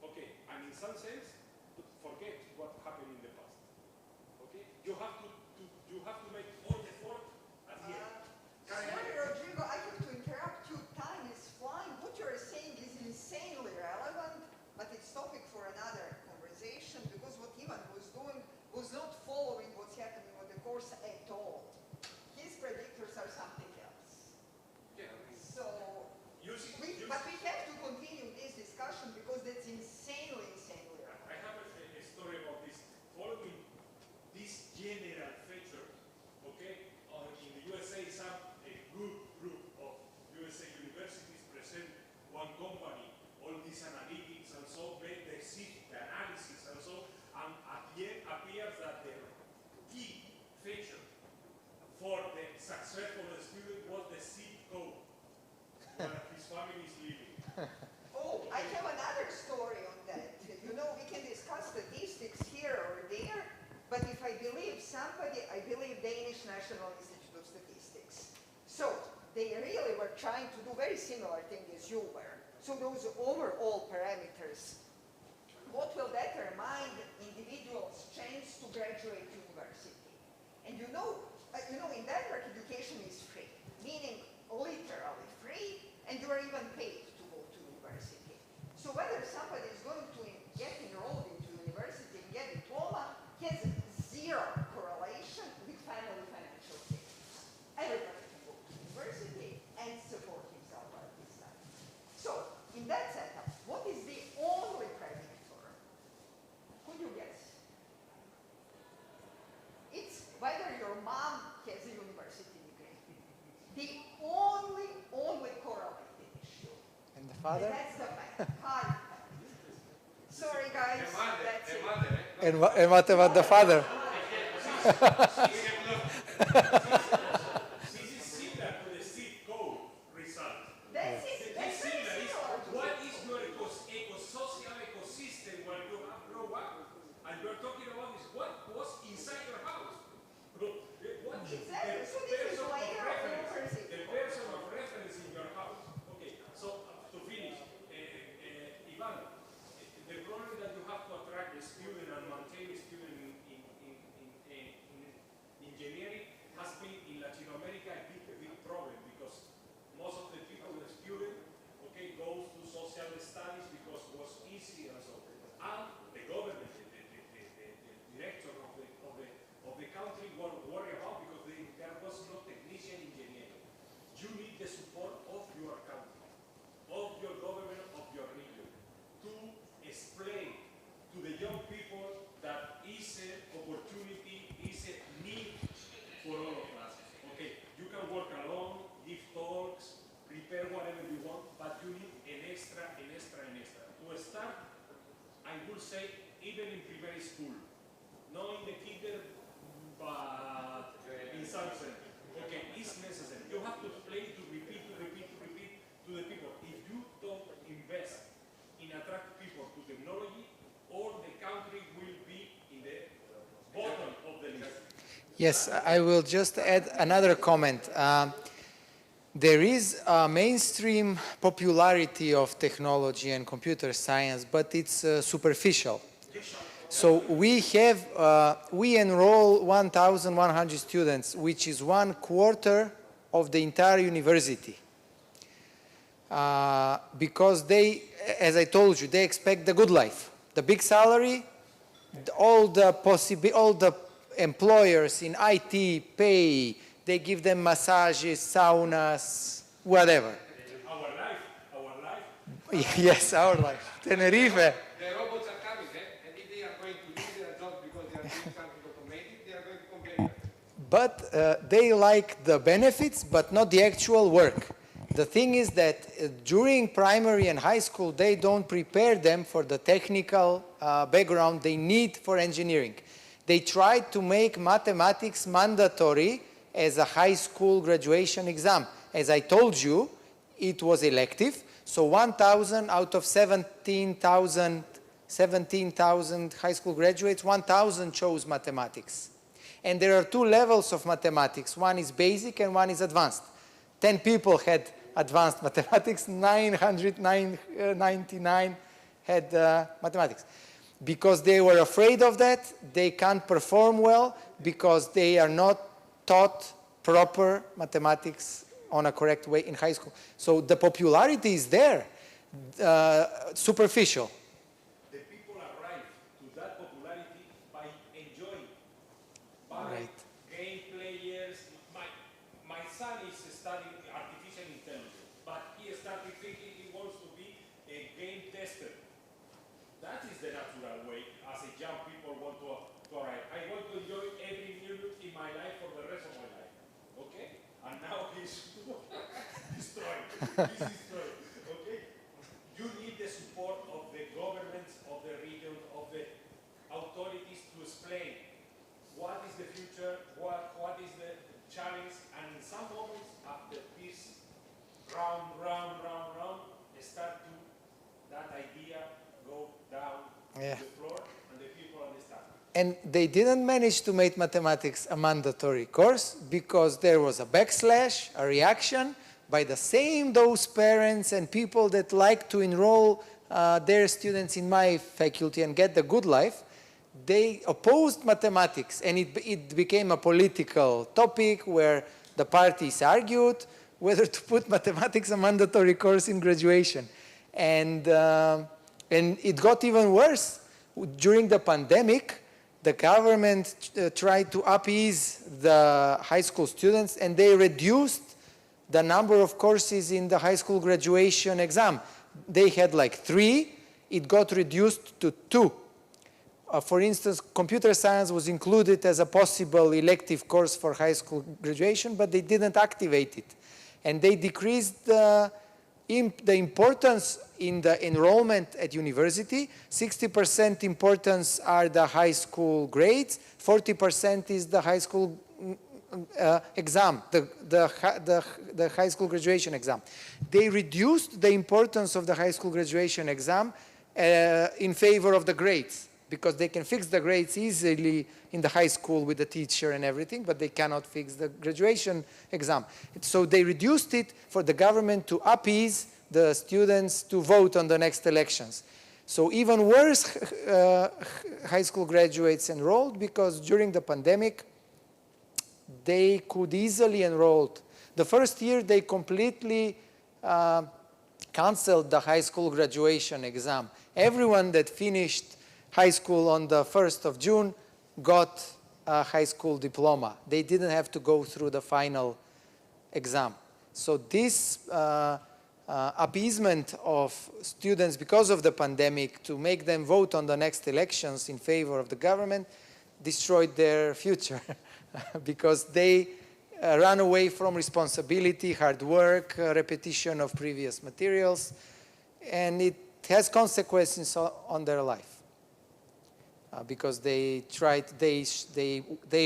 Okay, and in some sense, forget what happened in the past. Okay, you have to make all the effort at the end. Sorry, Rodrigo, I have to interrupt you. Time is flying. What you're saying is insanely relevant, but it's topic for another conversation because what Ivan was doing was not following what's happening on the course at all. His predictors are something else. Yeah, So, using but we have to continue this discussion because that's insanely relevant. I have a story about this. Following this general feature, okay, in the USA, a group of USA universities present one company, all these analytics and so, make the analysis and so, and at the end appears that the key feature for the success of the student was the zip code where his family is living. Oh, I have another story on that. You know, we can discuss statistics here or there, but if I believe somebody, I believe Danish National Institute of Statistics. So they really were trying to do very similar thing as you were. So those overall parameters, what will determine individuals' chance to graduate university? And you know, in Denmark, education is free, meaning literally free, and you are even paid to go to university. So whether somebody is going to get enrolled into university and get a diploma has zero correlation with family financial status. Everybody can go to university and support himself at this time. So in that setup, what is the only predictor? Could you guess? It's whether your mom has a university degree. The only correlated issue. And the father? And that's the fact. Hi. Sorry guys, that's it. And what about the father? This is similar to the zip code result. That's it. That's very similar to What it. is your social ecosystem when you have grown up? And you're talking about this. What was inside your house? What is Exactly. So the this is person of layer of reference? university. The person of reference in your house. Okay, so to finish, Ivan, the problem that you have to attract a student and maintain a student in engineering has been in Latin America a big problem because most of the people, the student, okay, goes to social studies because it was easy and so. And the government, the director of the country were worried about because there was no technician engineering. You need the support of your country, of your government, of your region, to explain to the young people that is an opportunity, is a need for all of us. Okay, you can work alone, give talks, prepare whatever you want, but you need an extra. To start, I would say, even in primary school, not in the kinder, but in some sense. Okay, it's necessary. You have to explain, to repeat to the people. If you don't invest in attract people to technology, all the country will be in the bottom of the list. Yes, I will just add another comment. There is a mainstream popularity of technology and computer science, but it's superficial. So we enroll 1,100 students, which is 1/4 of the entire university. Because they, as I told you, they expect the good life, the big salary, all the employers in IT pay, they give them massages, saunas, whatever. Our life. Yes, our life. Tenerife. The robots are coming, and if they are going to lose their jobs because they are doing something automated, they are going to complain. But they like the benefits, but not the actual work. The thing is that during primary and high school, they don't prepare them for the technical background they need for engineering. They tried to make mathematics mandatory as a high school graduation exam. As I told you, it was elective, so 1,000 out of 17,000 high school graduates, 1,000 chose mathematics. And there are two levels of mathematics. One is basic and one is advanced. 10 people had advanced mathematics, 999 had mathematics. Because they were afraid of that, they can't perform well because they are not taught proper mathematics on a correct way in high school. So the popularity is there, superficial. The people arrive to that popularity by enjoying, by Right. game players. My son is studying artificial intelligence, but he started thinking he wants to be a game tester. That is the natural way as a young people want to arrive. I want to enjoy every minute in my life for the rest of my life. Okay? And now he's destroyed. He's destroyed. Okay? You need the support of the governments of the region, of the authorities to explain what is the future, what is the challenge, and in some moments after this round, start to that idea go down to the floor and the people understand. And they didn't manage to make mathematics a mandatory course because there was a backslash, a reaction by those parents and people that like to enroll their students in my faculty and get the good life. They opposed mathematics, and it became a political topic where the parties argued whether to put mathematics a mandatory course in graduation. And it got even worse. During the pandemic, the government tried to appease the high school students, and they reduced the number of courses in the high school graduation exam. They had like 3, it got reduced to 2. For instance, computer science was included as a possible elective course for high school graduation, but they didn't activate it. And they decreased the importance in the enrollment at university. 60% importance are the high school grades, 40% is the high school exam, the high school graduation exam. They reduced the importance of the high school graduation exam in favor of the grades, because they can fix the grades easily in the high school with the teacher and everything, but they cannot fix the graduation exam. So they reduced it for the government to appease the students to vote on the next elections. So even worse, high school graduates enrolled because during the pandemic, they could easily enroll. The first year, they completely canceled the high school graduation exam. Everyone that finished high school on the 1st of June got a high school diploma. They didn't have to go through the final exam. So this appeasement of students because of the pandemic to make them vote on the next elections in favor of the government destroyed their future because they ran away from responsibility, hard work, repetition of previous materials, and it has consequences on their life. Because they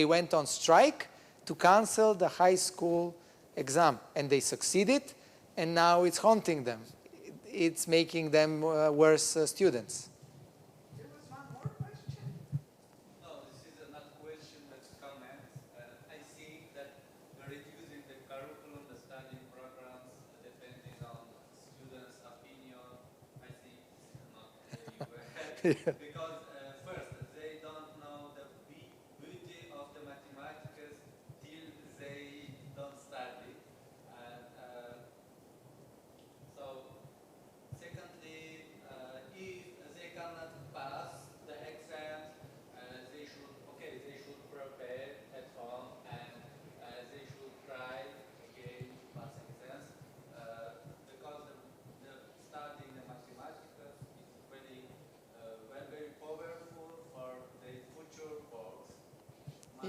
went on strike to cancel the high school exam, and they succeeded, and now it's haunting them. It's making them worse students. There was one more question. No, this is another question that's comment. I see that we're reducing the curriculum, the study programs, depending on students' opinion. I think it's not very well. Because first, they don't know the beauty of the mathematics till they don't study. And so, secondly, if they cannot pass the exams,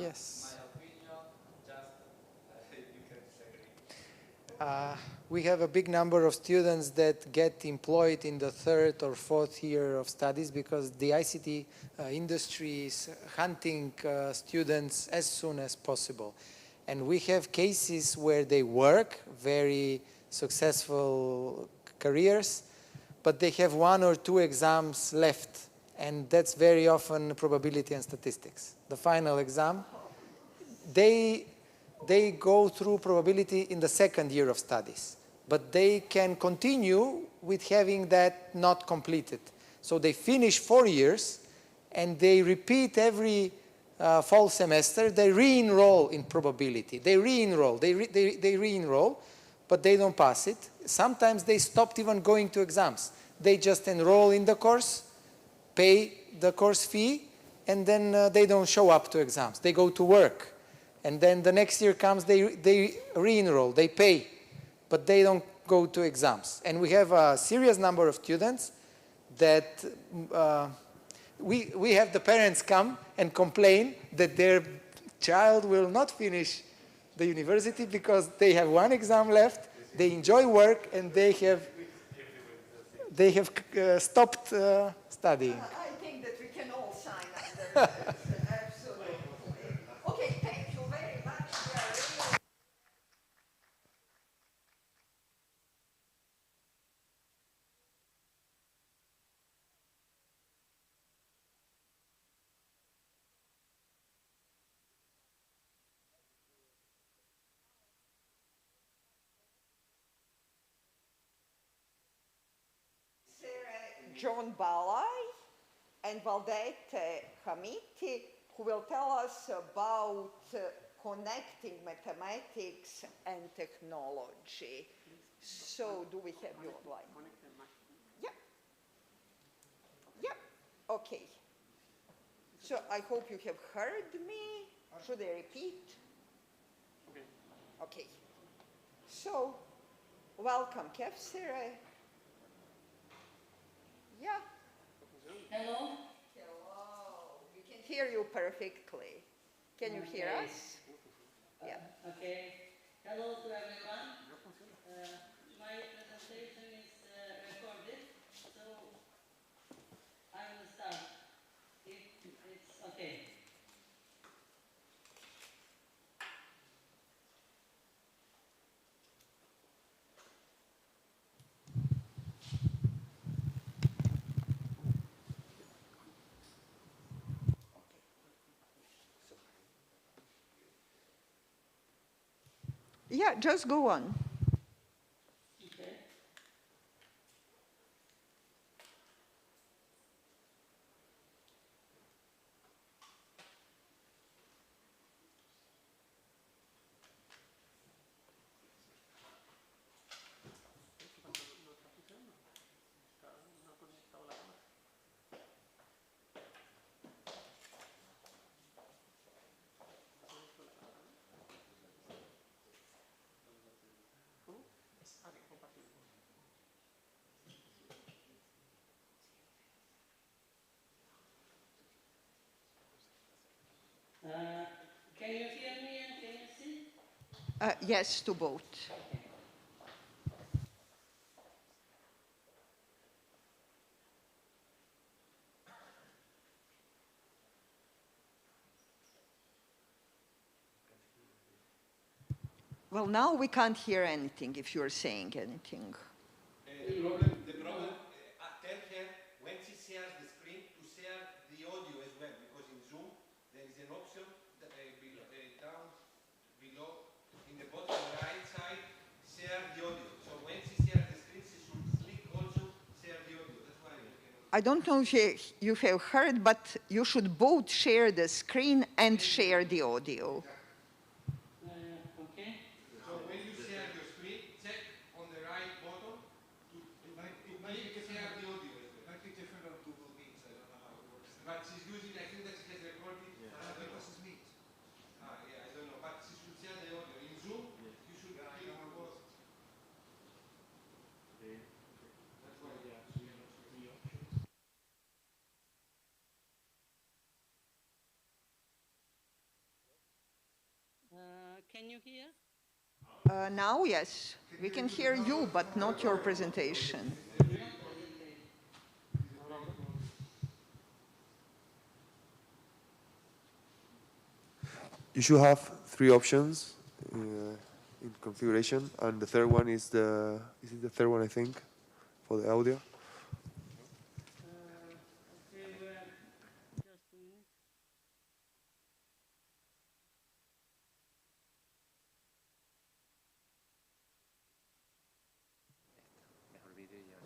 Yes. my opinion, just you can disagree. We have a big number of students that get employed in the third or fourth year of studies because the ICT industry is hunting students as soon as possible. And we have cases where they work, very successful careers, but they have 1 or 2 exams left. And that's very often probability and statistics. The final exam, they go through probability in the second year of studies, but they can continue with having that not completed. So they finish 4 years and they repeat every fall semester, they re-enroll in probability. They re-enroll, they re-enroll, but they don't pass it. Sometimes they stopped even going to exams. They just enroll in the course, pay the course fee, and then they don't show up to exams. They go to work. And then the next year comes, they re-enroll, they pay, but they don't go to exams. And we have a serious number of students that we have the parents come and complain that their child will not finish the university because they have 1 exam left, they enjoy work, and they have stopped studying. I think that we can all sign under this. Absolutely. Okay, thank you very much. We are really John Balai and Valdete Hamiti, who will tell us about connecting mathematics and technology. So, do we have your line? Yeah. Yeah. Okay. So, I hope you have heard me. Should I repeat? Okay. Okay. So, welcome, Kevsire. Yeah. Hello. Hello. We can hear you perfectly. Can you hear Okay. us? Yeah. Okay. Hello to everyone. My presentation is recorded, so I will start. If it's okay. Yeah, just go on. Okay. Can you hear me and can you see? Yes, to both. Well, now we can't hear anything if you're saying anything. The problem, tell her when she shares the screen to share the audio as well, because in Zoom there is an option that, down below in the bottom right side, share the audio. So when she shares the screen, she should click also share the audio. That's why you cannot. I don't know if you have heard, but you should both share the screen and share the audio. Okay. So when you share your screen, check on the right bottom to click share the audio as well. Might be different on Google Meets. I don't know how it works. But she's using, I think that she has recorded. I think this is Meet. Yeah, I don't know. But she should share the audio. In Zoom, you should Yeah, I click know on both. both. That's why. you hear? Now, yes, we can hear you, but not your presentation. You should have three options in configuration, and the third one is it the third one, I think, for the audio. Okay, well, just a minute.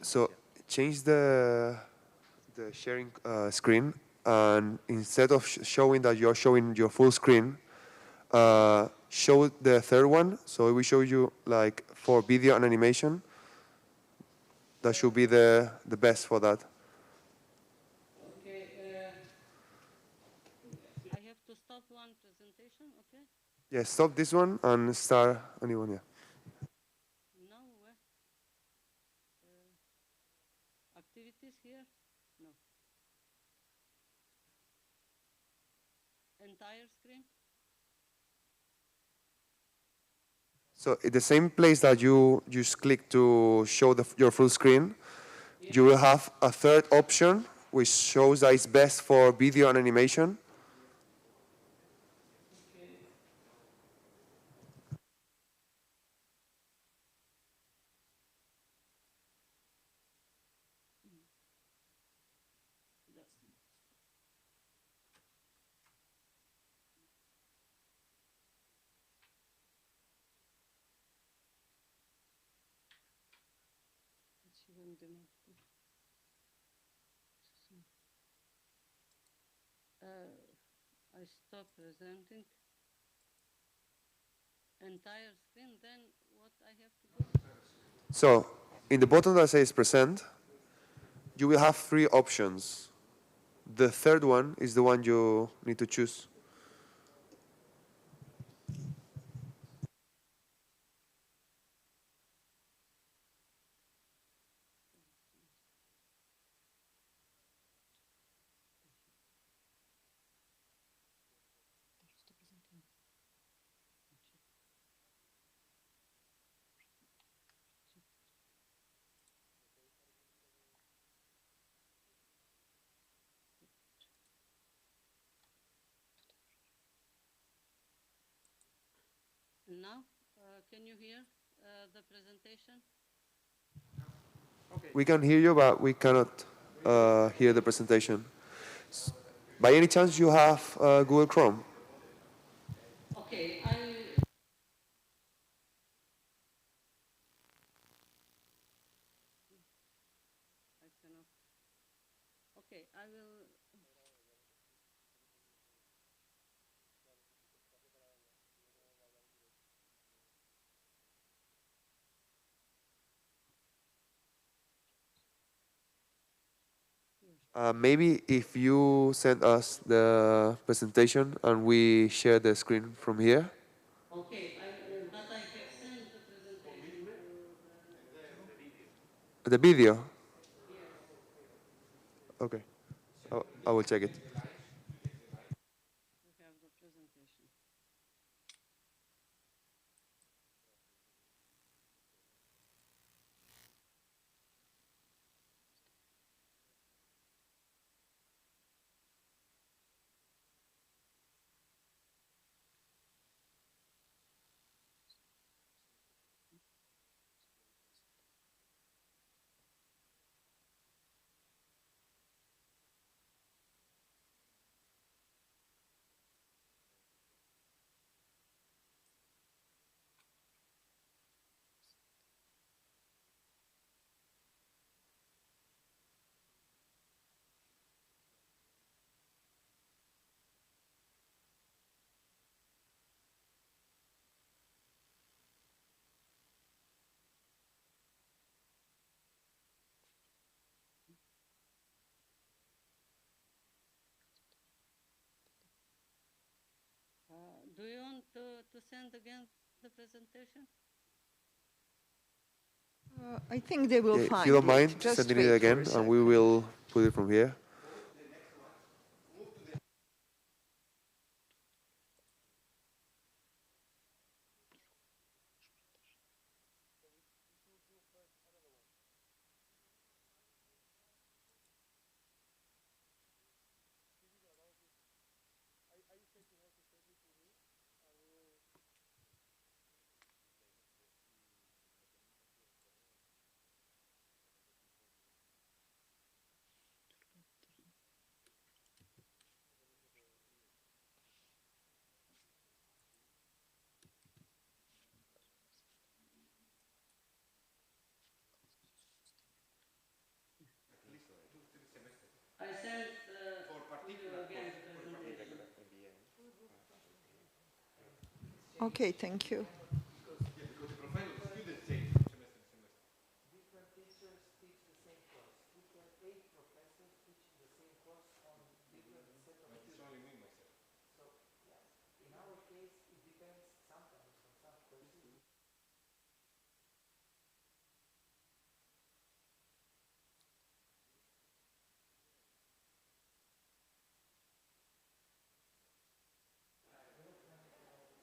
So change the sharing screen, and instead of showing that you're showing your full screen, show the third one. So it will show you like for video and animation. That should be the best for that. Okay, I have to stop one presentation, okay? Yeah, stop this one and start a new one. Yeah. Now, activities here? No. Entire screen? So in the same place that you just click to show your full screen, you will have a third option which shows that it's best for video and animation. Okay. Just a minute. I stop presenting. Entire screen, then what I have to do? So in the button that says present, you will have three options. The third one is the one you need to choose. Now, can you hear the presentation? Okay. We can hear you, but we cannot hear the presentation. By any chance, you have Google Chrome? Okay, I cannot. Okay, I will. Maybe if you send us the presentation and we share the screen from here. Okay, but I have sent the presentation to The video? yes. Okay. I will check it. You have the presentation. Do you want to send again the presentation? I think they will Yeah, if find you don't it. mind Just sending wait it for a again, and second. we will put it from here. Okay, thank you. Different teachers teach the same course. We have 8 professors teaching the same course on different set of students. So, yeah, in our case, it depends sometimes on some courses.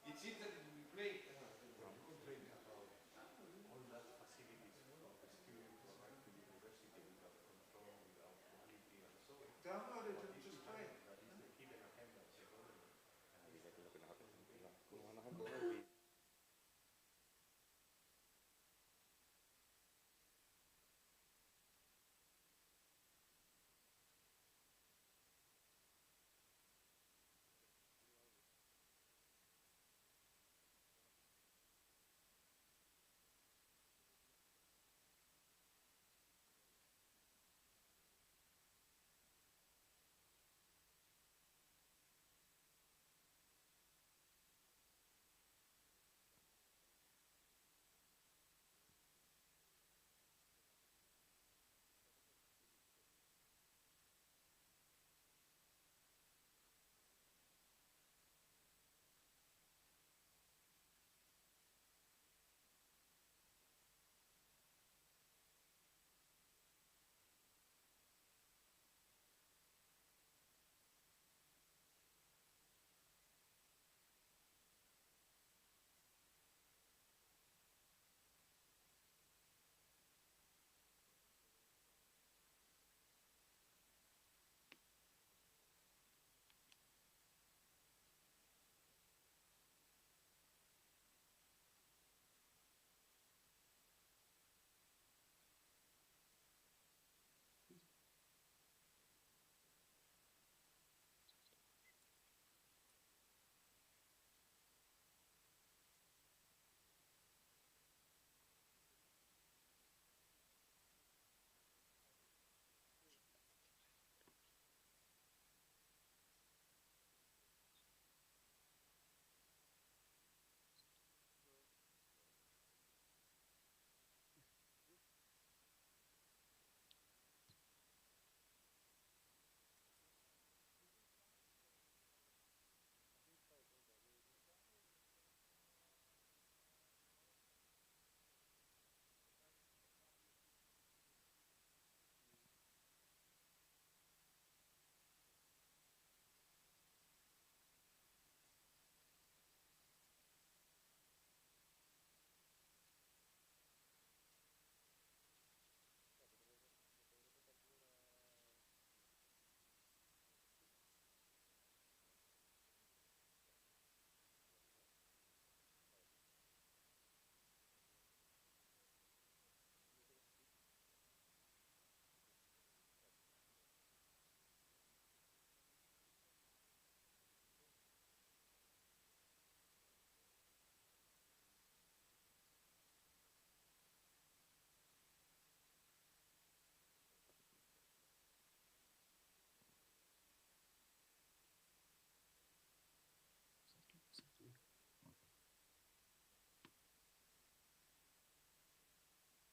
It seems that we play. Download it and just try it.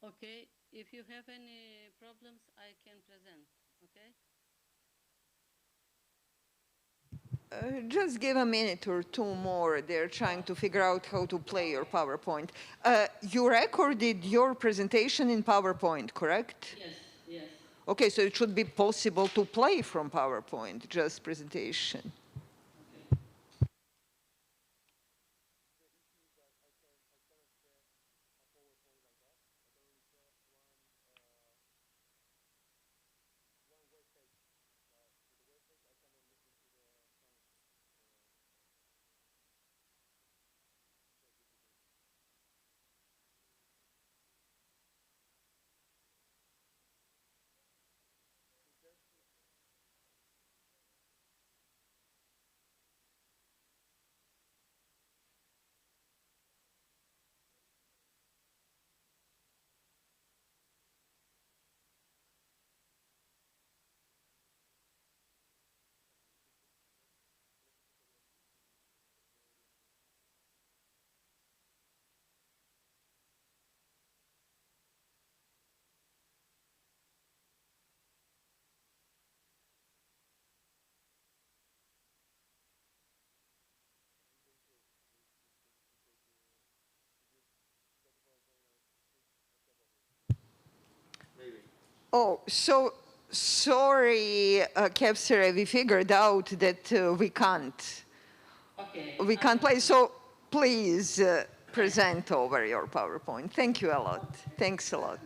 Okay, if you have any problems, I can present, okay? Just give a minute or two more. They're trying to figure out how to play your PowerPoint. You recorded your presentation in PowerPoint, correct? Yes, yes. Okay, so it should be possible to play from PowerPoint, just presentation. Oh, so sorry, Kevser, we figured out that we can't play. So please present over your PowerPoint. Thank you a lot. Okay. Thanks a lot.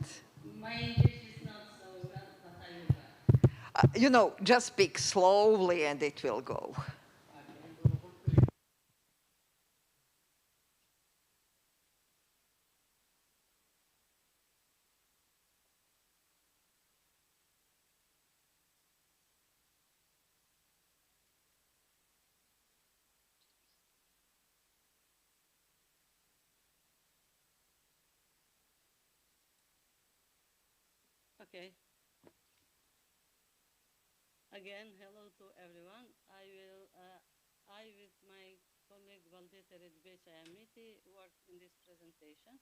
My English is not so well, but I will try. You know, just speak slowly and it will go. Okay. Okay. Again, hello to everyone. I with my colleague Valdete Redbecha Amiti work in this presentation,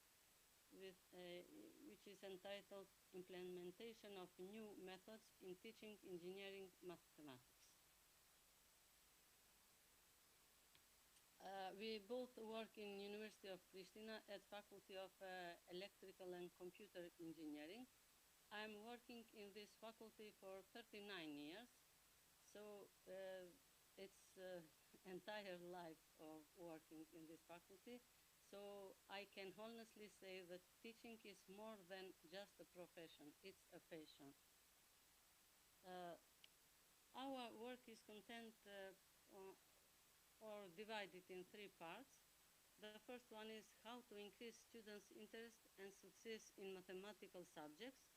which is entitled Implementation of New Methods in Teaching Engineering Mathematics. We both work in University of Pristina at Faculty of Electrical and Computer Engineering. I'm working in this faculty for 39 years, so it's entire life of working in this faculty. So I can honestly say that teaching is more than just a profession, it's a passion. Our work is content or divided in three parts. The first one is how to increase students' interest and success in mathematical subjects.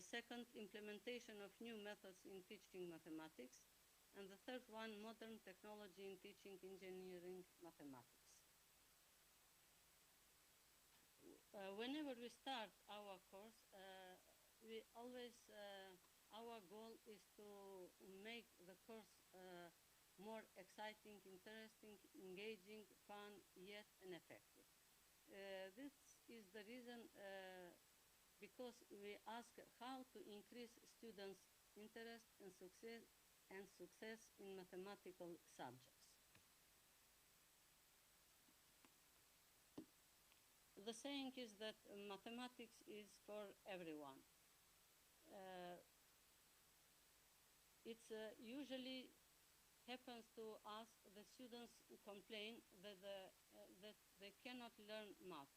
Second, implementation of new methods in teaching mathematics. And the third one, modern technology in teaching engineering mathematics. Whenever we start our course, we always, our goal is to make the course more exciting, interesting, engaging, fun, yet and effective. This is the reason because we ask how to increase students' interest and success in mathematical subjects. The saying is that mathematics is for everyone. It's usually happens to us, the students complain that, that they cannot learn math.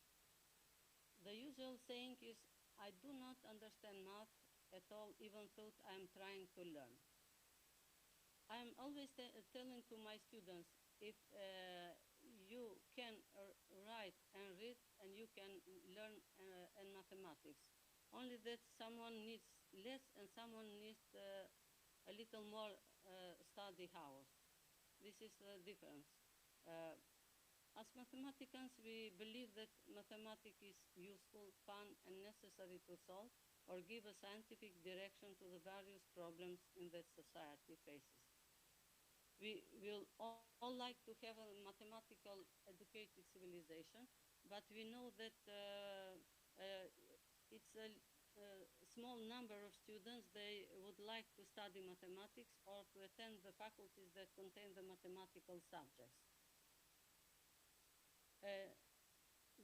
The usual saying is, I do not understand math at all, even though I'm trying to learn. I'm always telling to my students, if you can write and read and you can learn in mathematics, only that someone needs less and someone needs a little more study hours. This is the difference. As mathematicians, we believe that mathematics is useful, fun, and necessary to solve or give a scientific direction to the various problems in that society faces. We will all like to have a mathematical educated civilization, but we know that it's a small number of students, they would like to study mathematics or to attend the faculties that contain the mathematical subjects.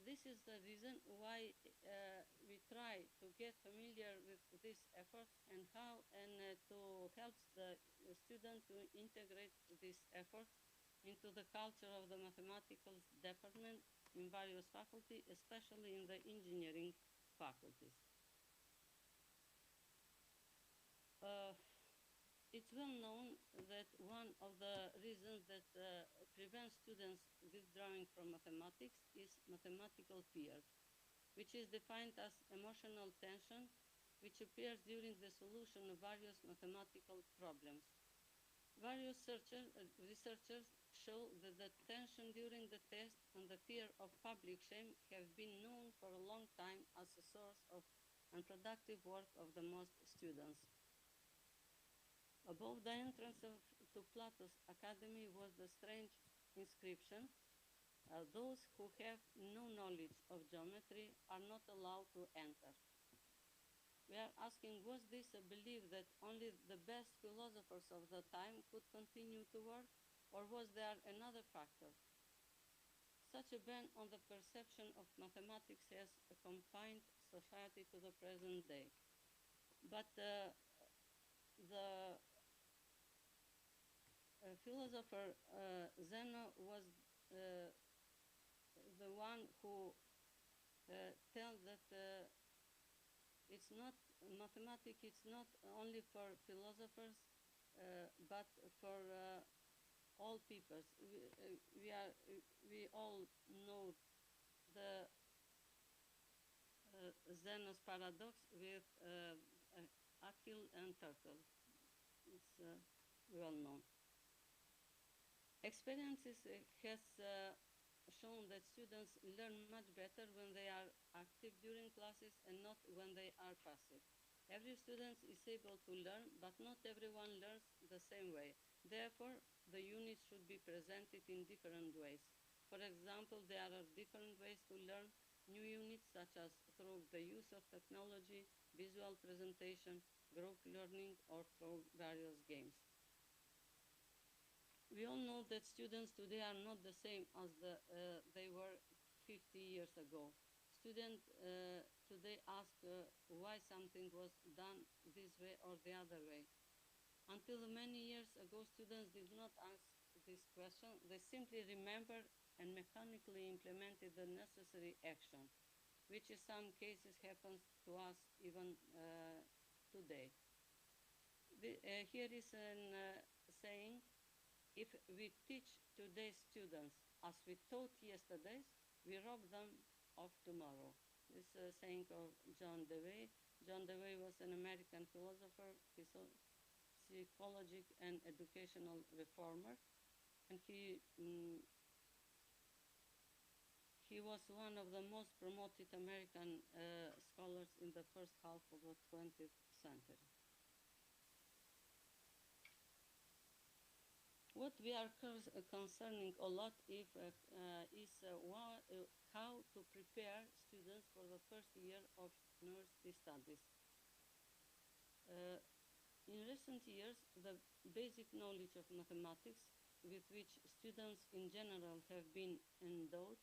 This is the reason why we try to get familiar with this effort and how to help the student to integrate this effort into the culture of the mathematical department in various faculties, especially in the engineering faculties. It's well known that one of the reasons that prevents students withdrawing from mathematics is mathematical fear, which is defined as emotional tension, which appears during the solution of various mathematical problems. Various researchers show that the tension during the test and the fear of public shame have been known for a long time as a source of unproductive work of the most students. Above the entrance to Plato's academy was the strange inscription, those who have no knowledge of geometry are not allowed to enter. We are asking, was this a belief that only the best philosophers of the time could continue to work, or was there another factor? Such a ban on the perception of mathematics has confined society to the present day. but the philosopher Zeno was the one who tells that it's not mathematics. It's not only for philosophers, but for all peoples. We all know the Zeno's paradox with Achille and turtle. It's well known. Experiences has shown that students learn much better when they are active during classes and not when they are passive. Every student is able to learn, but not everyone learns the same way. Therefore, the units should be presented in different ways. For example, there are different ways to learn new units, such as through the use of technology, visual presentation, group learning, or through various games. We all know that students today are not the same as they were 50 years ago. Students today ask why something was done this way or the other way. Until many years ago, students did not ask this question. They simply remembered and mechanically implemented the necessary action, which in some cases happens to us even today. Here is a saying: if we teach today's students as we taught yesterday's, we rob them of tomorrow. This is a saying of John Dewey. John Dewey was an American philosopher, psychological and educational reformer, and he was one of the most promoted American scholars in the first half of the 20th century. What we are concerning a lot is how to prepare students for the first year of university studies. In recent years, the basic knowledge of mathematics with which students in general have been endowed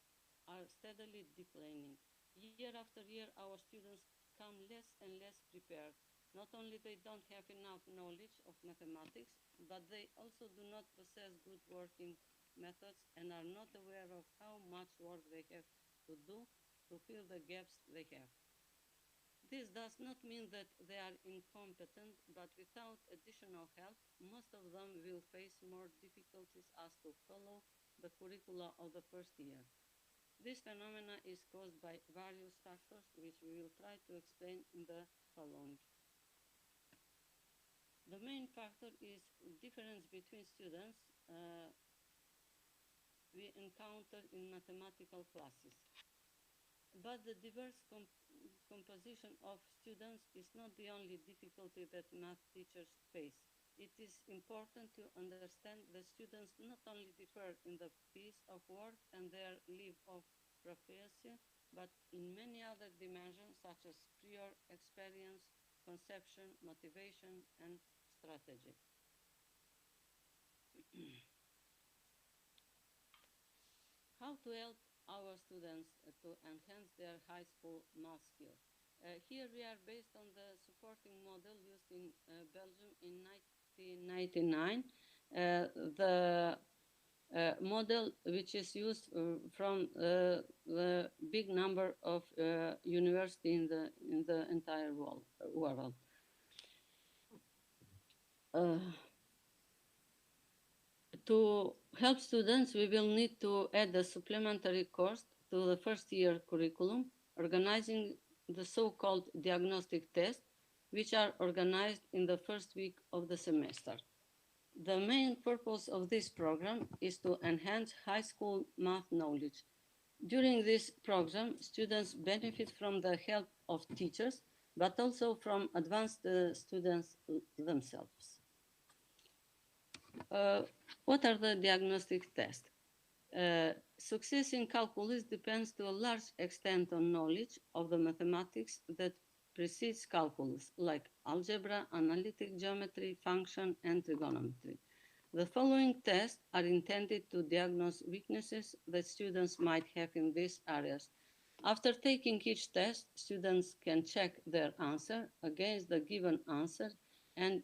are steadily declining. Year after year, our students come less and less prepared. Not only they don't have enough knowledge of mathematics, but they also do not possess good working methods and are not aware of how much work they have to do to fill the gaps they have. This does not mean that they are incompetent, but without additional help, most of them will face more difficulties as to follow the curricula of the first year. This phenomenon is caused by various factors, which we will try to explain in the following. The main factor is difference between students we encounter in mathematical classes. But the diverse composition of students is not the only difficulty that math teachers face. It is important to understand that students not only differ in the piece of work and their level of proficiency, but in many other dimensions such as prior experience, conception, motivation, and strategy. How to help our students to enhance their high school math skills? Here we are based on the supporting model used in Belgium in 1999. The model which is used from the big number of universities in the entire world. To help students, we will need to add a supplementary course to the first year curriculum, organizing the so-called diagnostic tests, which are organized in the first week of the semester. The main purpose of this program is to enhance high school math knowledge. During this program, students benefit from the help of teachers, but also from advanced students themselves. What are the diagnostic tests? Success in calculus depends to a large extent on knowledge of the mathematics that precedes calculus, like algebra, analytic geometry, function, and trigonometry. The following tests are intended to diagnose weaknesses that students might have in these areas. After taking each test, students can check their answer against the given answer and,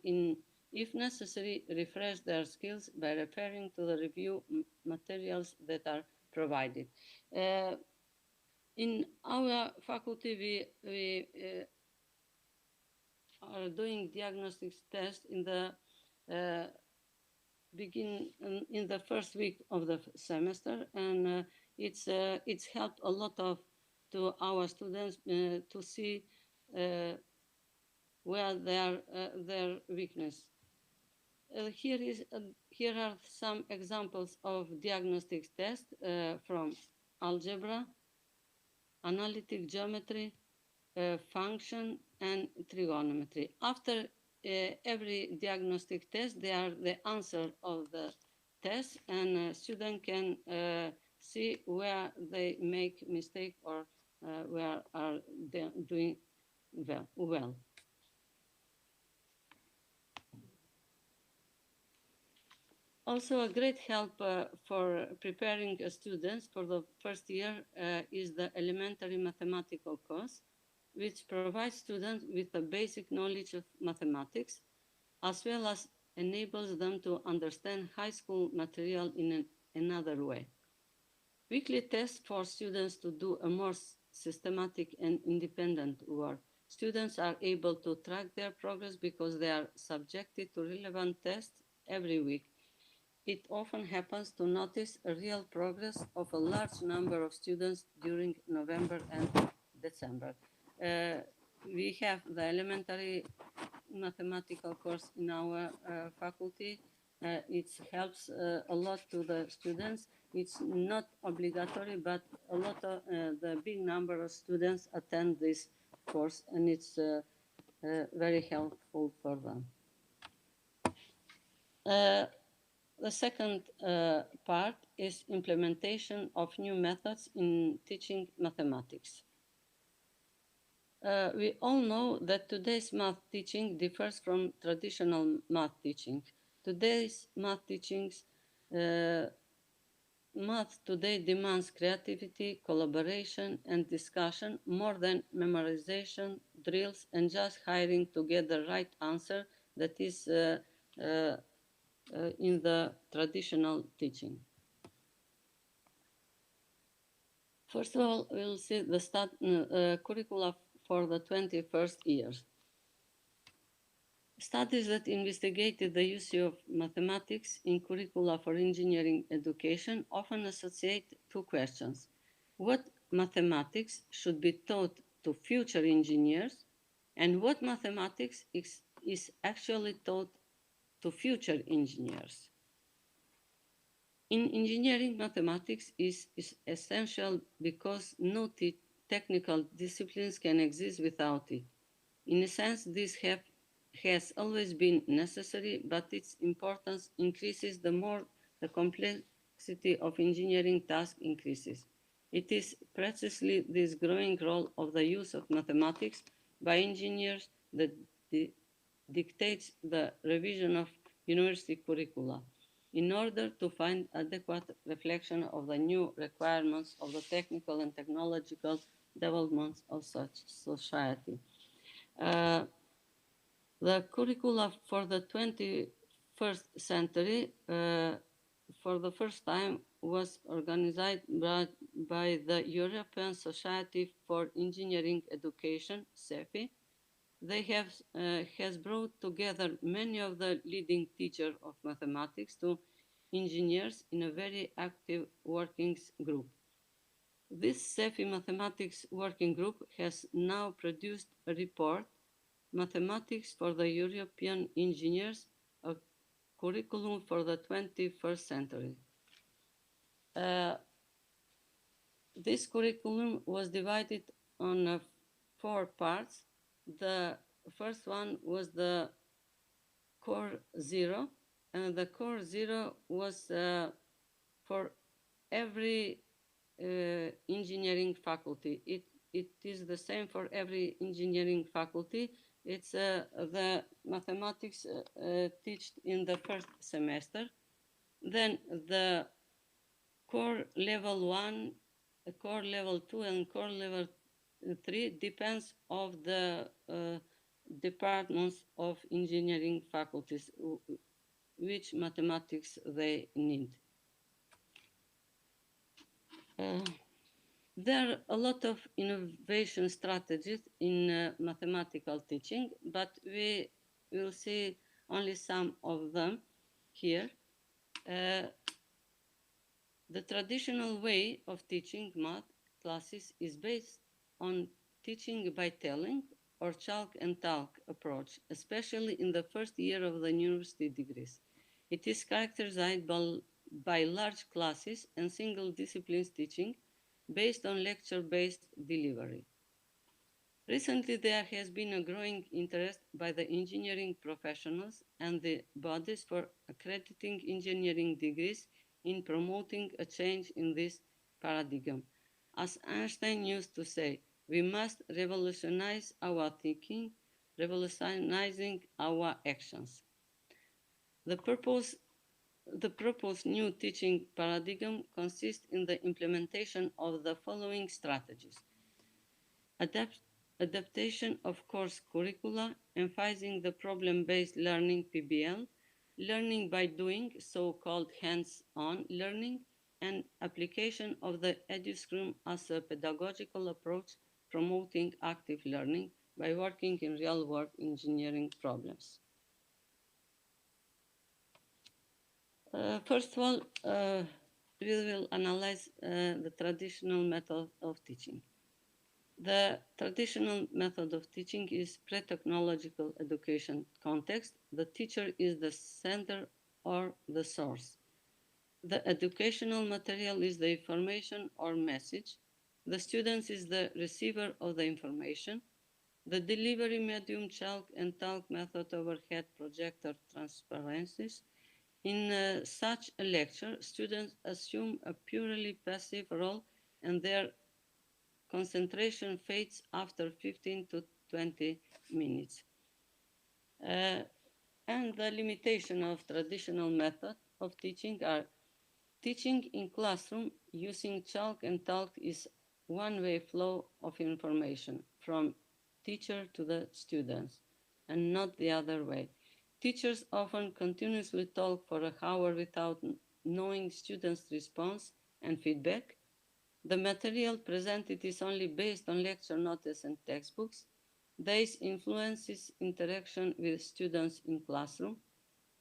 if necessary, refresh their skills by referring to the review materials that are provided. In our faculty, we are doing diagnostic tests in the in the first week of the semester, and it's helped a lot to our students to see where their weakness. Here are some examples of diagnostic tests from algebra, analytic geometry, function, and trigonometry. After every diagnostic test, they are the answer of the test, and a student can see where they make mistake or where are they doing well. Also, a great help for preparing students for the first year is the elementary mathematical course, which provides students with a basic knowledge of mathematics, as well as enables them to understand high school material in another way. Weekly tests for students to do a more systematic and independent work. Students are able to track their progress because they are subjected to relevant tests every week. It often happens to notice a real progress of a large number of students during November and December. We have the elementary mathematical course in our faculty. It helps a lot to the students. It's not obligatory, but a lot of the big number of students attend this course, and it's very helpful for them. The second part is implementation of new methods in teaching mathematics. We all know that today's math teaching differs from traditional math teaching. Today's math teachings, math today demands creativity, collaboration, and discussion more than memorization, drills, and just hiring to get the right answer that is in the traditional teaching. First of all, we'll see the curricula for the 21st years. Studies that investigated the use of mathematics in curricula for engineering education often associate two questions. What mathematics should be taught to future engineers, and what mathematics is actually taught to future engineers? In engineering, mathematics is essential because no technical disciplines can exist without it. In a sense, this has always been necessary, but its importance increases the more the complexity of engineering tasks increases. It is precisely this growing role of the use of mathematics by engineers that dictates the revision of university curricula in order to find adequate reflection of the new requirements of the technical and technological developments of such society. The curricula for the 21st century, for the first time, was organized by the European Society for Engineering Education, CEFI. They has brought together many of the leading teachers of mathematics to engineers in a very active working group. This CEFI Mathematics Working Group has now produced a report, Mathematics for the European Engineers, a curriculum for the 21st century. This curriculum was divided on 4 parts. The first one was the Core Zero, and the Core Zero was for every engineering faculty. It is the same for every engineering faculty. It's the mathematics taught in the first semester. Then the core level 1 core level 2 and core level 3 depends of the departments of engineering faculties, which mathematics they need. There are a lot of innovation strategies in mathematical teaching, but we will see only some of them here. The traditional way of teaching math classes is based on teaching by telling or chalk and talk approach, especially in the first year of the university degrees. It is characterized by large classes and single disciplines teaching based on lecture-based delivery. Recently, there has been a growing interest by the engineering professionals and the bodies for accrediting engineering degrees in promoting a change in this paradigm. As Einstein used to say, we must revolutionize our thinking, revolutionizing our actions. The proposed new teaching paradigm consists in the implementation of the following strategies. Adaptation of course curricula, emphasizing the problem-based learning PBL, learning by doing, so-called hands-on learning, and application of the EduScrum as a pedagogical approach promoting active learning by working in real-world engineering problems. First of all, we will analyze the traditional method of teaching. The traditional method of teaching is pre-technological education context. The teacher is the center or the source. The educational material is the information or message. The student is the receiver of the information. The delivery medium, chalk and talk method, overhead projector, transparencies. In such a lecture, students assume a purely passive role and their concentration fades after 15 to 20 minutes. And the limitation of traditional method of teaching are teaching in classroom using chalk and talk is one-way flow of information from teacher to the students and not the other way. Teachers often continuously talk for an hour without knowing students' response and feedback. The material presented is only based on lecture notes and textbooks. This influences interaction with students in classroom.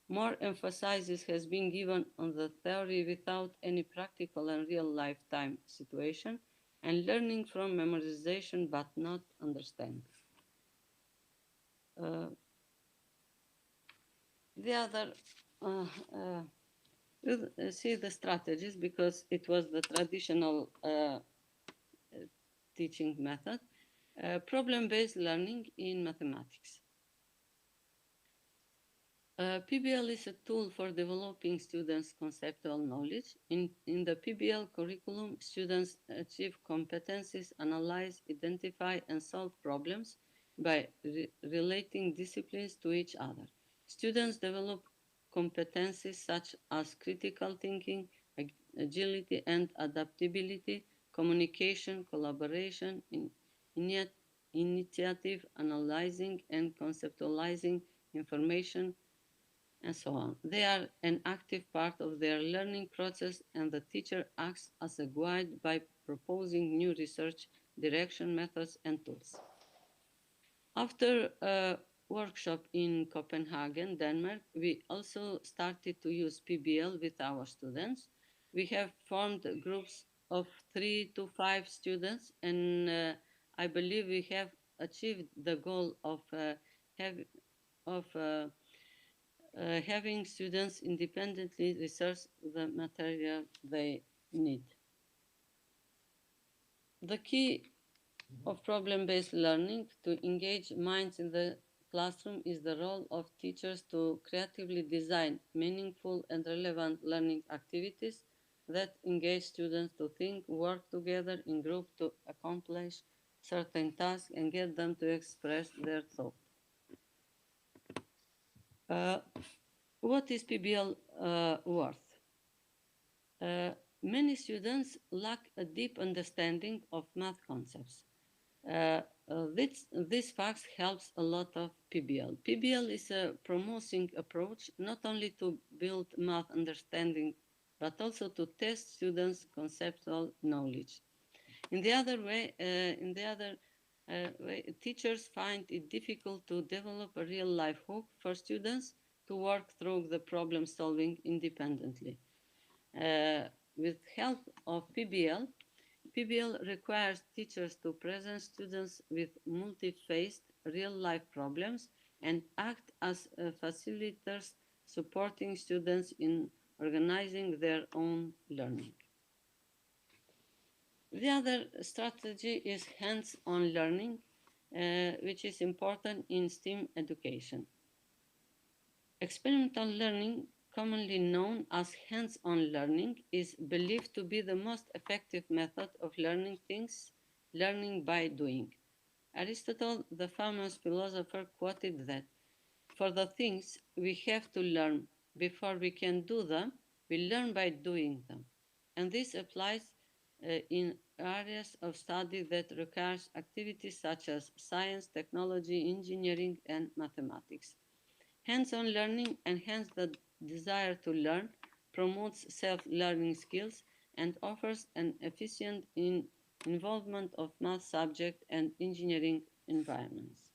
More emphasis has been given on the theory without any practical and real lifetime situation, and learning from memorization but not understanding. The other, we'll see the strategies because it was the traditional teaching method. Problem-based learning in mathematics. PBL is a tool for developing students' conceptual knowledge. In the PBL curriculum, students achieve competencies, analyze, identify, and solve problems by relating disciplines to each other. Students develop competencies such as critical thinking, agility and adaptability, communication, collaboration, initiative, analyzing and conceptualizing information, and so on. They are an active part of their learning process, and the teacher acts as a guide by proposing new research, direction, methods, and tools. After a workshop in Copenhagen, Denmark, we also started to use PBL with our students. We have formed groups of 3 to 5 students, and I believe we have achieved the goal of having students independently research the material they need. The key of problem-based learning to engage minds in the classroom is the role of teachers to creatively design meaningful and relevant learning activities that engage students to think, work together in group to accomplish certain tasks and get them to express their thought. What is PBL worth? Many students lack a deep understanding of math concepts. This fact helps a lot of PBL. PBL is a promising approach not only to build math understanding, but also to test students' conceptual knowledge. In the other way, teachers find it difficult to develop a real-life hook for students to work through the problem solving independently. With help of PBL, PBL requires teachers to present students with multi-faced real-life problems and act as facilitators supporting students in organizing their own learning. The other strategy is hands-on learning, which is important in STEAM education. Experimental learning, commonly known as hands-on learning, is believed to be the most effective method of learning things, learning by doing. Aristotle, the famous philosopher, quoted that, "For the things we have to learn before we can do them, we learn by doing them." And this applies in areas of study that requires activities such as science, technology, engineering, and mathematics. Hands-on learning and hence the desire to learn promotes self-learning skills and offers an efficient involvement of math subject and engineering environments.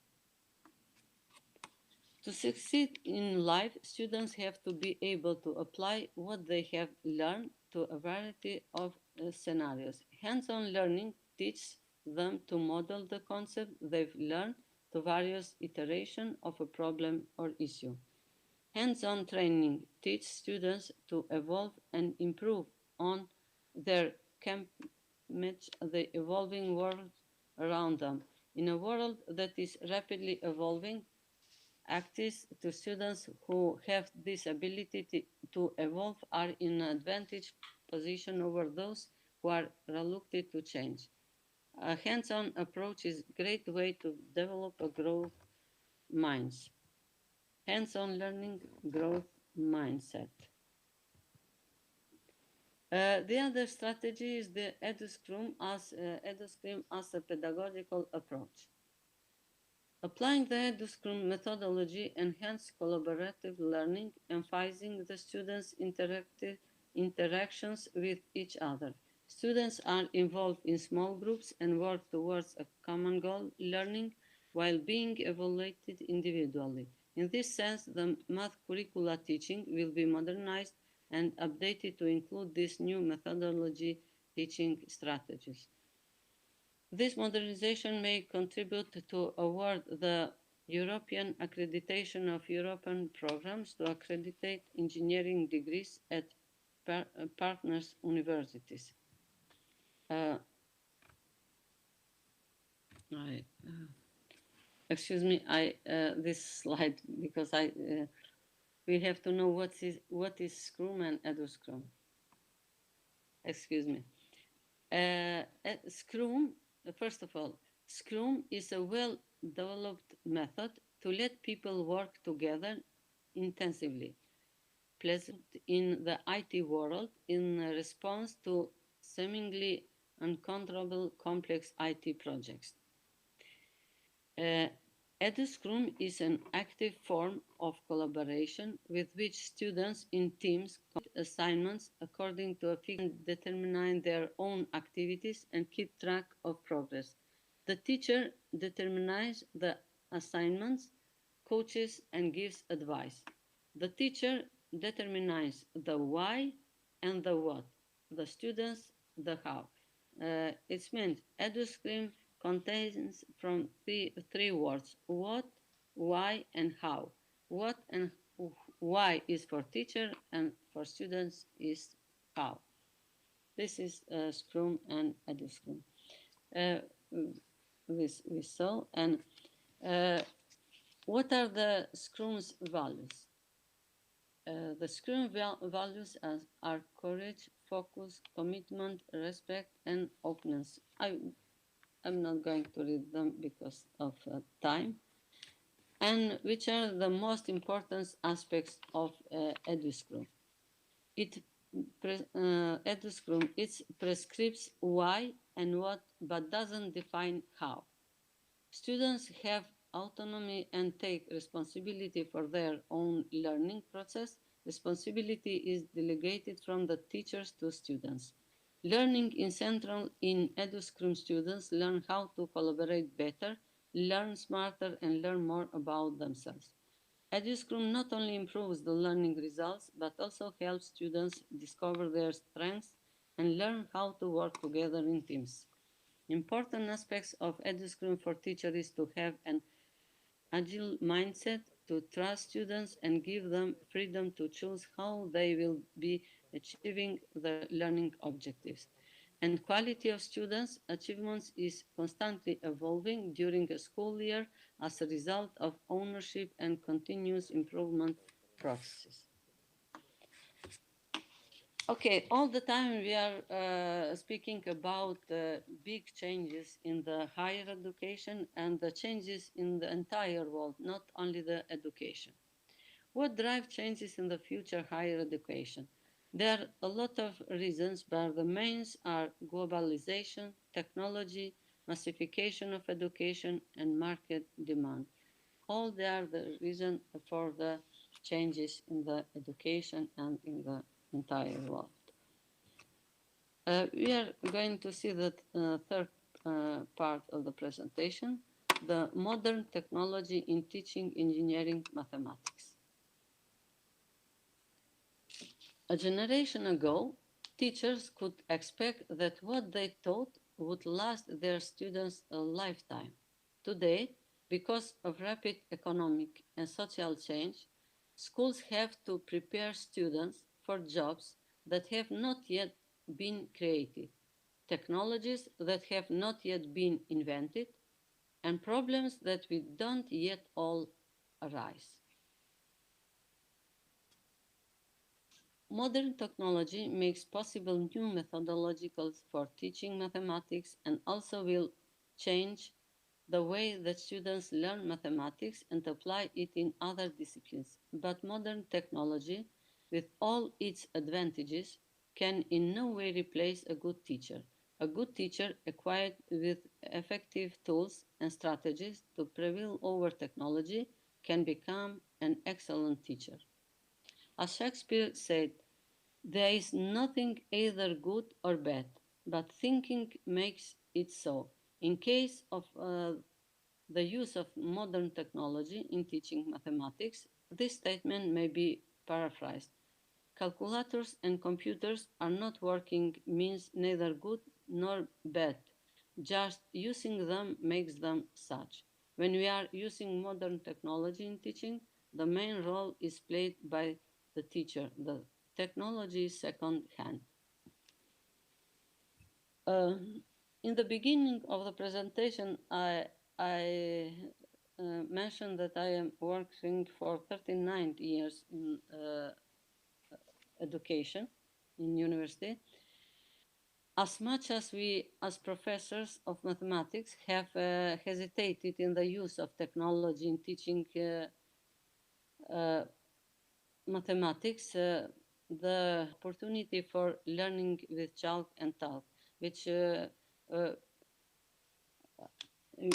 To succeed in life, students have to be able to apply what they have learned to a variety of scenarios. Hands-on learning teaches them to model the concept they've learned to various iterations of a problem or issue. Hands-on training teaches students to evolve and improve on their match the evolving world around them. In a world that is rapidly evolving, access to students who have this ability to evolve are in an advantage position over those who are reluctant to change. A hands-on approach is a great way to develop a growth minds. Hands-on learning growth mindset. The other strategy is the EduScrum as a pedagogical approach. Applying the EduScrum methodology enhances collaborative learning, emphasizing the students' interactions with each other. Students are involved in small groups and work towards a common goal, learning while being evaluated individually. In this sense, the math curricula teaching will be modernized and updated to include this new methodology teaching strategies. This modernization may contribute to award the European accreditation of European programs to accreditate engineering degrees at partners universities. Excuse me, this slide because we have to know what is Scrum and EduScrum. Excuse me. Scrum, first of all, Scrum is a well-developed method to let people work together intensively, pleasant in the IT world in response to seemingly uncontrollable complex IT projects. EduScrum is an active form of collaboration with which students in teams complete assignments according to a fixed determine their own activities and keep track of progress. The teacher determines the assignments, coaches, and gives advice. The teacher determines the why and the what, the students the how. It means EduScrum contains from three words: what, why, and how. What and why is for teacher and for students is how. This is Scrum and EduScrum. We saw, and what are the Scrum's values? The Scrum values are courage, focus, commitment, respect, and openness. I'm not going to read them because of time. And which are the most important aspects of EduScrum? It EduScrum, it prescribes why and what, but doesn't define how. Students have autonomy and take responsibility for their own learning process. Responsibility is delegated from the teachers to students. Learning in central in EduScrum, students learn how to collaborate better, learn smarter, and learn more about themselves. EduScrum not only improves the learning results, but also helps students discover their strengths and learn how to work together in teams. Important aspects of EduScrum for teachers is to have an agile mindset, to trust students and give them freedom to choose how they will be achieving the learning objectives. And quality of students' achievements is constantly evolving during a school year as a result of ownership and continuous improvement processes. Okay, all the time we are speaking about big changes in the higher education and the changes in the entire world, not only the education. What drives changes in the future higher education? There are a lot of reasons, but the mains are globalization, technology, massification of education, and market demand. All they are the reason for the changes in the education and in the entire world. We are going to see the third part of the presentation, the modern technology in teaching engineering mathematics. A generation ago, teachers could expect that what they taught would last their students a lifetime. Today, because of rapid economic and social change, schools have to prepare students for jobs that have not yet been created, technologies that have not yet been invented, and problems that we don't yet all arise. Modern technology makes possible new methodologies for teaching mathematics and also will change the way that students learn mathematics and apply it in other disciplines. But modern technology, with all its advantages, can in no way replace a good teacher. A good teacher acquired with effective tools and strategies to prevail over technology can become an excellent teacher. As Shakespeare said, there is nothing either good or bad, but thinking makes it so. In case of the use of modern technology in teaching mathematics, this statement may be paraphrased. Calculators and computers are not working means neither good nor bad. Just using them makes them such. When we are using modern technology in teaching, the main role is played by the teacher. The technology is second hand. Uh, in the beginning of the presentation, I mentioned that I am working for 39 years in education in university. As much as we, as professors of mathematics, have hesitated in the use of technology in teaching mathematics, the opportunity for learning with chalk and talk, which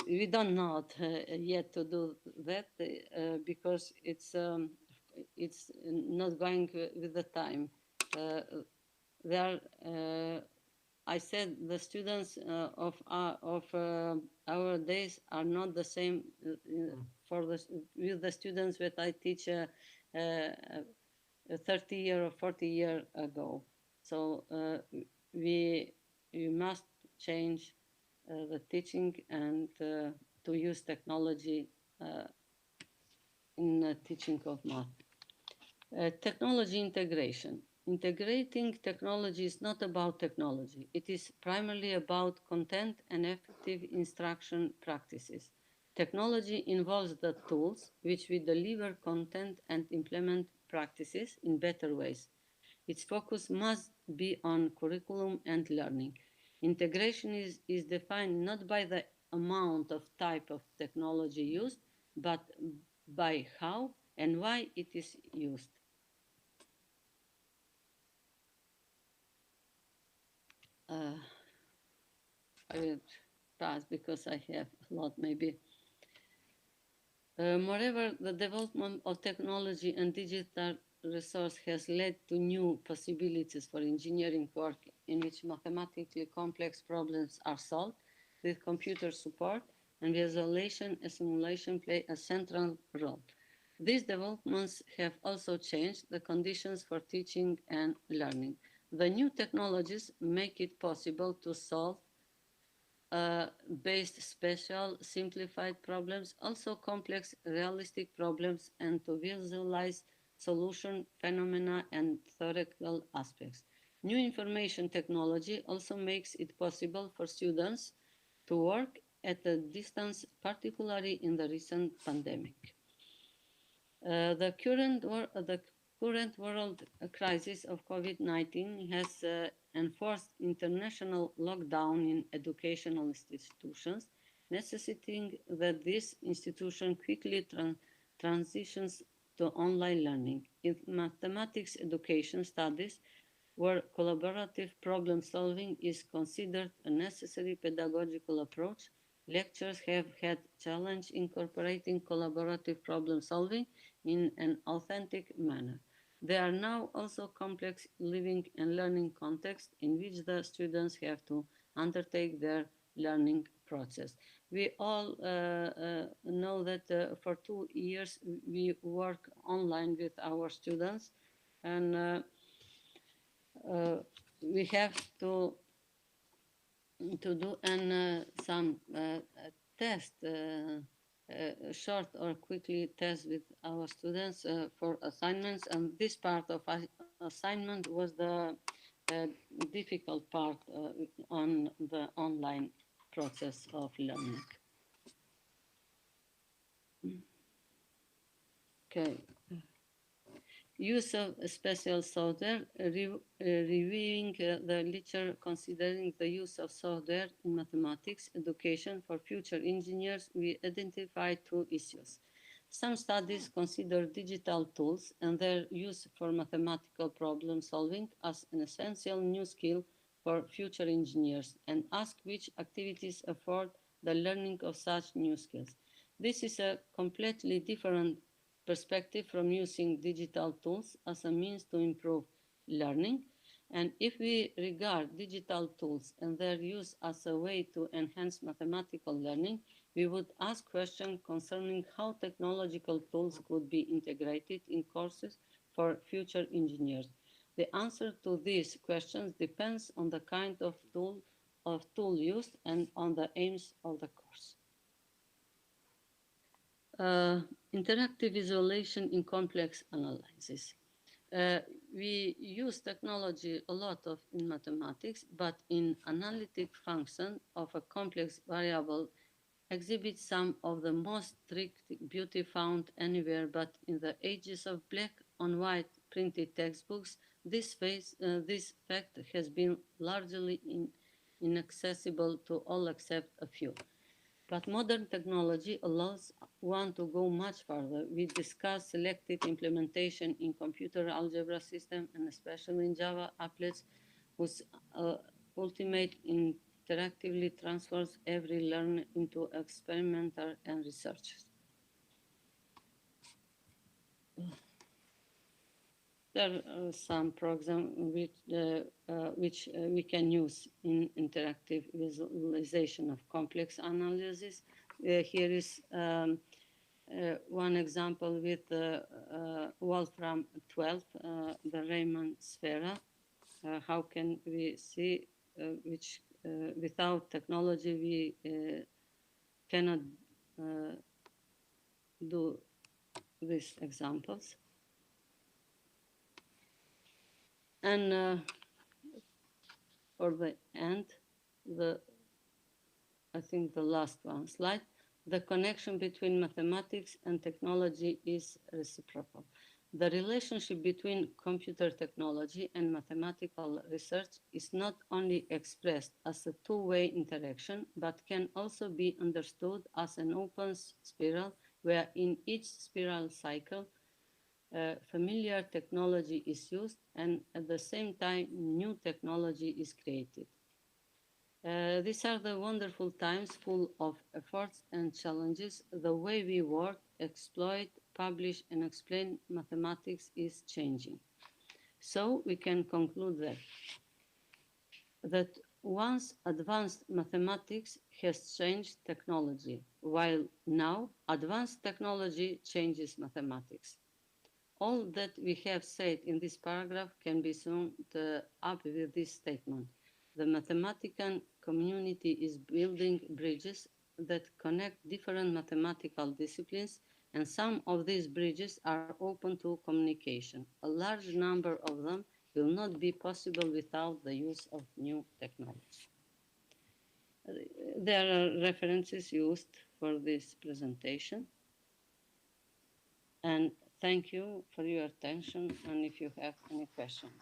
we don't know yet to do that because it's not going with the time. There, I said the students of our days are not the same for with the students that I teach 30 year or 40 year ago. So we must change the teaching and to use technology in teaching of math. Technology integration. Integrating technology is not about technology. It is primarily about content and effective instruction practices. Technology involves the tools which we deliver content and implement practices in better ways. Its focus must be on curriculum and learning. Integration is defined not by the amount of type of technology used, but by how and why it is used. I will pass because I have a lot maybe. Moreover, the development of technology and digital resource has led to new possibilities for engineering work in which mathematically complex problems are solved with computer support, and visualization and simulation play a central role. These developments have also changed the conditions for teaching and learning. The new technologies make it possible to solve based special simplified problems, also complex realistic problems, and to visualize solution phenomena and theoretical aspects. New information technology also makes it possible for students to work at a distance, particularly in the recent pandemic. The current world crisis of COVID-19 has enforced international lockdown in educational institutions, necessitating that this institution quickly transitions to online learning. In mathematics education studies, where collaborative problem solving is considered a necessary pedagogical approach, lectures have had challenge incorporating collaborative problem solving in an authentic manner. There are now also complex living and learning contexts in which the students have to undertake their learning process. We all know that for 2 years we work online with our students, and we have to do some test, short or quickly test with our students for assignments, and this part of assignment was the difficult part on the online process of learning. Okay. Use of special software, reviewing the literature considering the use of software in mathematics education for future engineers, we identified two issues. Some studies consider digital tools and their use for mathematical problem solving as an essential new skill for future engineers and ask which activities afford the learning of such new skills. This is a completely different perspective from using digital tools as a means to improve learning. And if we regard digital tools and their use as a way to enhance mathematical learning, we would ask questions concerning how technological tools could be integrated in courses for future engineers. The answer to these questions depends on the kind of tool used and on the aims of the course. Interactive visualization in complex analysis. We use technology a lot in mathematics, but in analytic function of a complex variable exhibits some of the most strict beauty found anywhere, but in the ages of black on white printed textbooks, this fact has been largely inaccessible to all except a few. But modern technology allows one to go much further. We discuss selected implementation in computer algebra system and especially in Java applets, whose ultimate interactively transfers every learner into experimenter and researchers. There are some programs which we can use in interactive visualization of complex analysis. Here is one example with Wolfram 12, the Riemann sphere. How can we see which without technology we cannot do these examples. And for the end, I think the last one slide, the connection between mathematics and technology is reciprocal. The relationship between computer technology and mathematical research is not only expressed as a two-way interaction, but can also be understood as an open spiral where in each spiral cycle familiar technology is used and at the same time new technology is created. These are the wonderful times full of efforts and challenges. The way we work, exploit, publish, and explain mathematics is changing. So we can conclude that once advanced mathematics has changed technology, while now advanced technology changes mathematics. All that we have said in this paragraph can be summed up with this statement. The mathematical community is building bridges that connect different mathematical disciplines, and some of these bridges are open to communication. A large number of them will not be possible without the use of new technology. There are references used for this presentation. And thank you for your attention, and if you have any questions.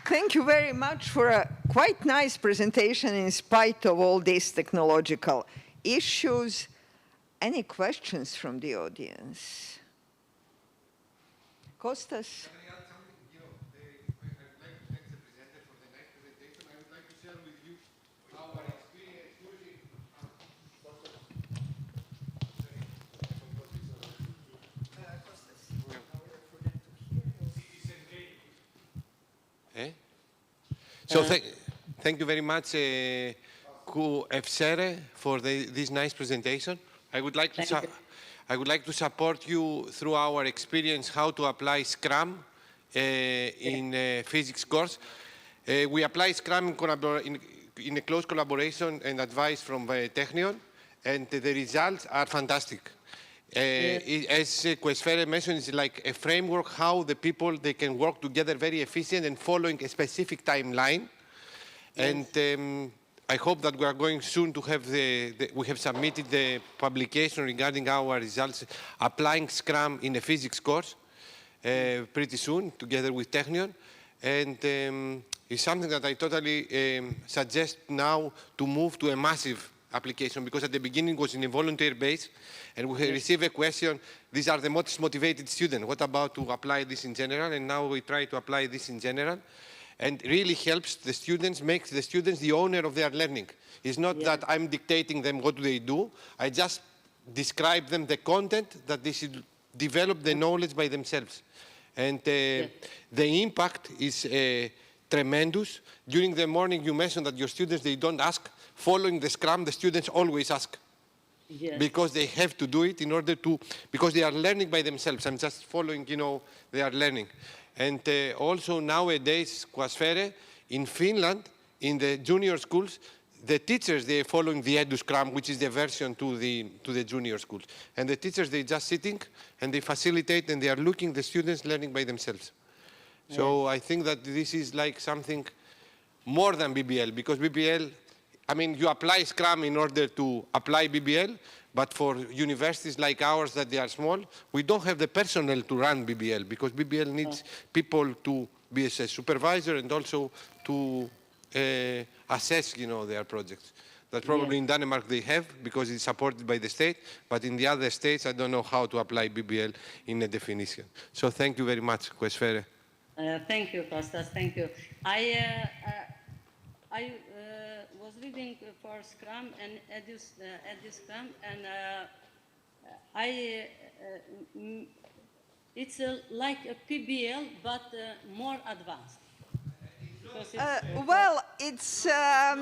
Thank you very much for a quite nice presentation in spite of all these technological issues. Any questions from the audience? Kostas? So thank you very much, Efsere, for this nice presentation. I would like to support you through our experience how to apply Scrum in physics course. We apply Scrum in a close collaboration and advice from Technion, and the results are fantastic. As Quesfere mentioned, it's like a framework how the people they can work together very efficient and following a specific timeline. Yes. And I hope that we are going soon to have we have submitted the publication regarding our results applying Scrum in a physics course pretty soon together with Technion. And it's something that I totally suggest now to move to a massive application, because at the beginning it was in a volunteer base, and we receive a question, these are the most motivated students, what about to apply this in general? And now we try to apply this in general, and really helps the students, makes the students the owner of their learning. It's not that I'm dictating them what do they do, I just describe them the content that they should develop the knowledge by themselves. And the impact is tremendous. During the morning you mentioned that your students, they don't ask. Following the Scrum, the students always ask. Yes. Because they have to do it in order to, because they are learning by themselves. I'm just following, you know, they are learning. And also nowadays, Quasfere, in Finland, in the junior schools, the teachers, they are following the EduScrum, which is the version to the junior schools. And the teachers, they just sitting and they facilitate and they are looking the students learning by themselves. Yeah. So I think that this is like something more than BBL, because BBL, I mean, you apply Scrum in order to apply BBL, but for universities like ours that they are small, we don't have the personnel to run BBL, because BBL needs people to be as a supervisor and also to assess, you know, their projects. That probably in Denmark they have, because it's supported by the state, but in the other states, I don't know how to apply BBL in a definition. So thank you very much, Quesfere. Thank you, Kostas, thank you. I was reading for Scrum and EduScrum, and it's like a PBL, but more advanced. Well, it's a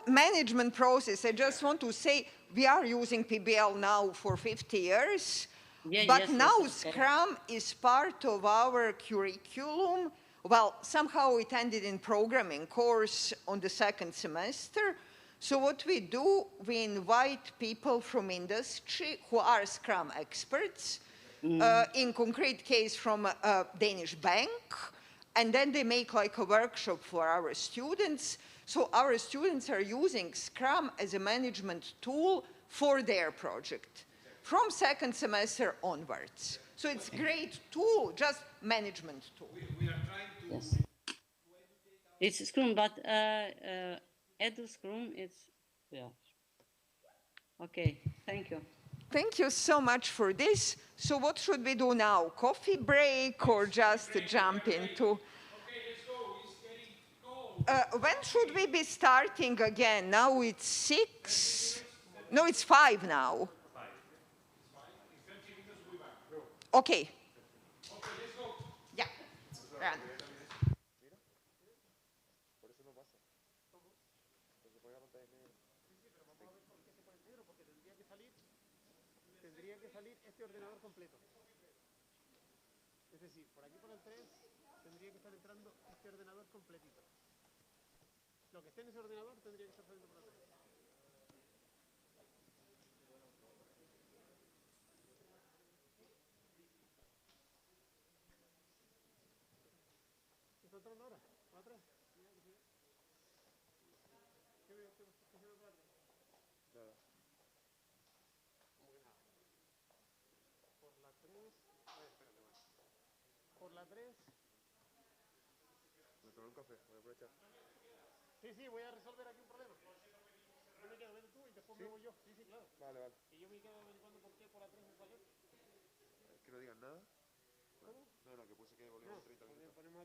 management process. I just want to say we are using PBL now for 50 years, but now Scrum is part of our curriculum. Well, somehow it ended in programming course on the second semester. So what we do, we invite people from industry who are Scrum experts, in concrete case from a Danish bank, and then they make like a workshop for our students. So our students are using Scrum as a management tool for their project from second semester onwards. So it's a great tool, just management tool. We are trying to... Yes. It's Scrum, but EduScrum, it's, Okay, thank you. Thank you so much for this. So what should we do now? Coffee break or just jump into... Okay, let's When should we be starting again? Now it's 6? No, it's 5 now. Okay. Yeah. Run. Tendría que salir este ordenador completo. Es decir, por aquí por el 3 tendría que estar entrando este ordenador completito. Lo que esté en ese ordenador tendría que estar saliendo por el 3. ¿Está entrando ahora? ¿Por la 3? ¿Qué se ve por la 3? Nada. Por la 3... A ver, espérate, bueno. Por la 3... Me tomé un café, voy a aprovechar. Sí, sí, voy a resolver aquí un problema. Yo me quedo, vete tú y después me voy yo. Sí, sí, claro. Vale, vale. Y yo me quedo averiguando por qué por la 3 me salió. Que no digan nada. ¿Cómo? No, que puse que volvemos 30 minutos. Ponemos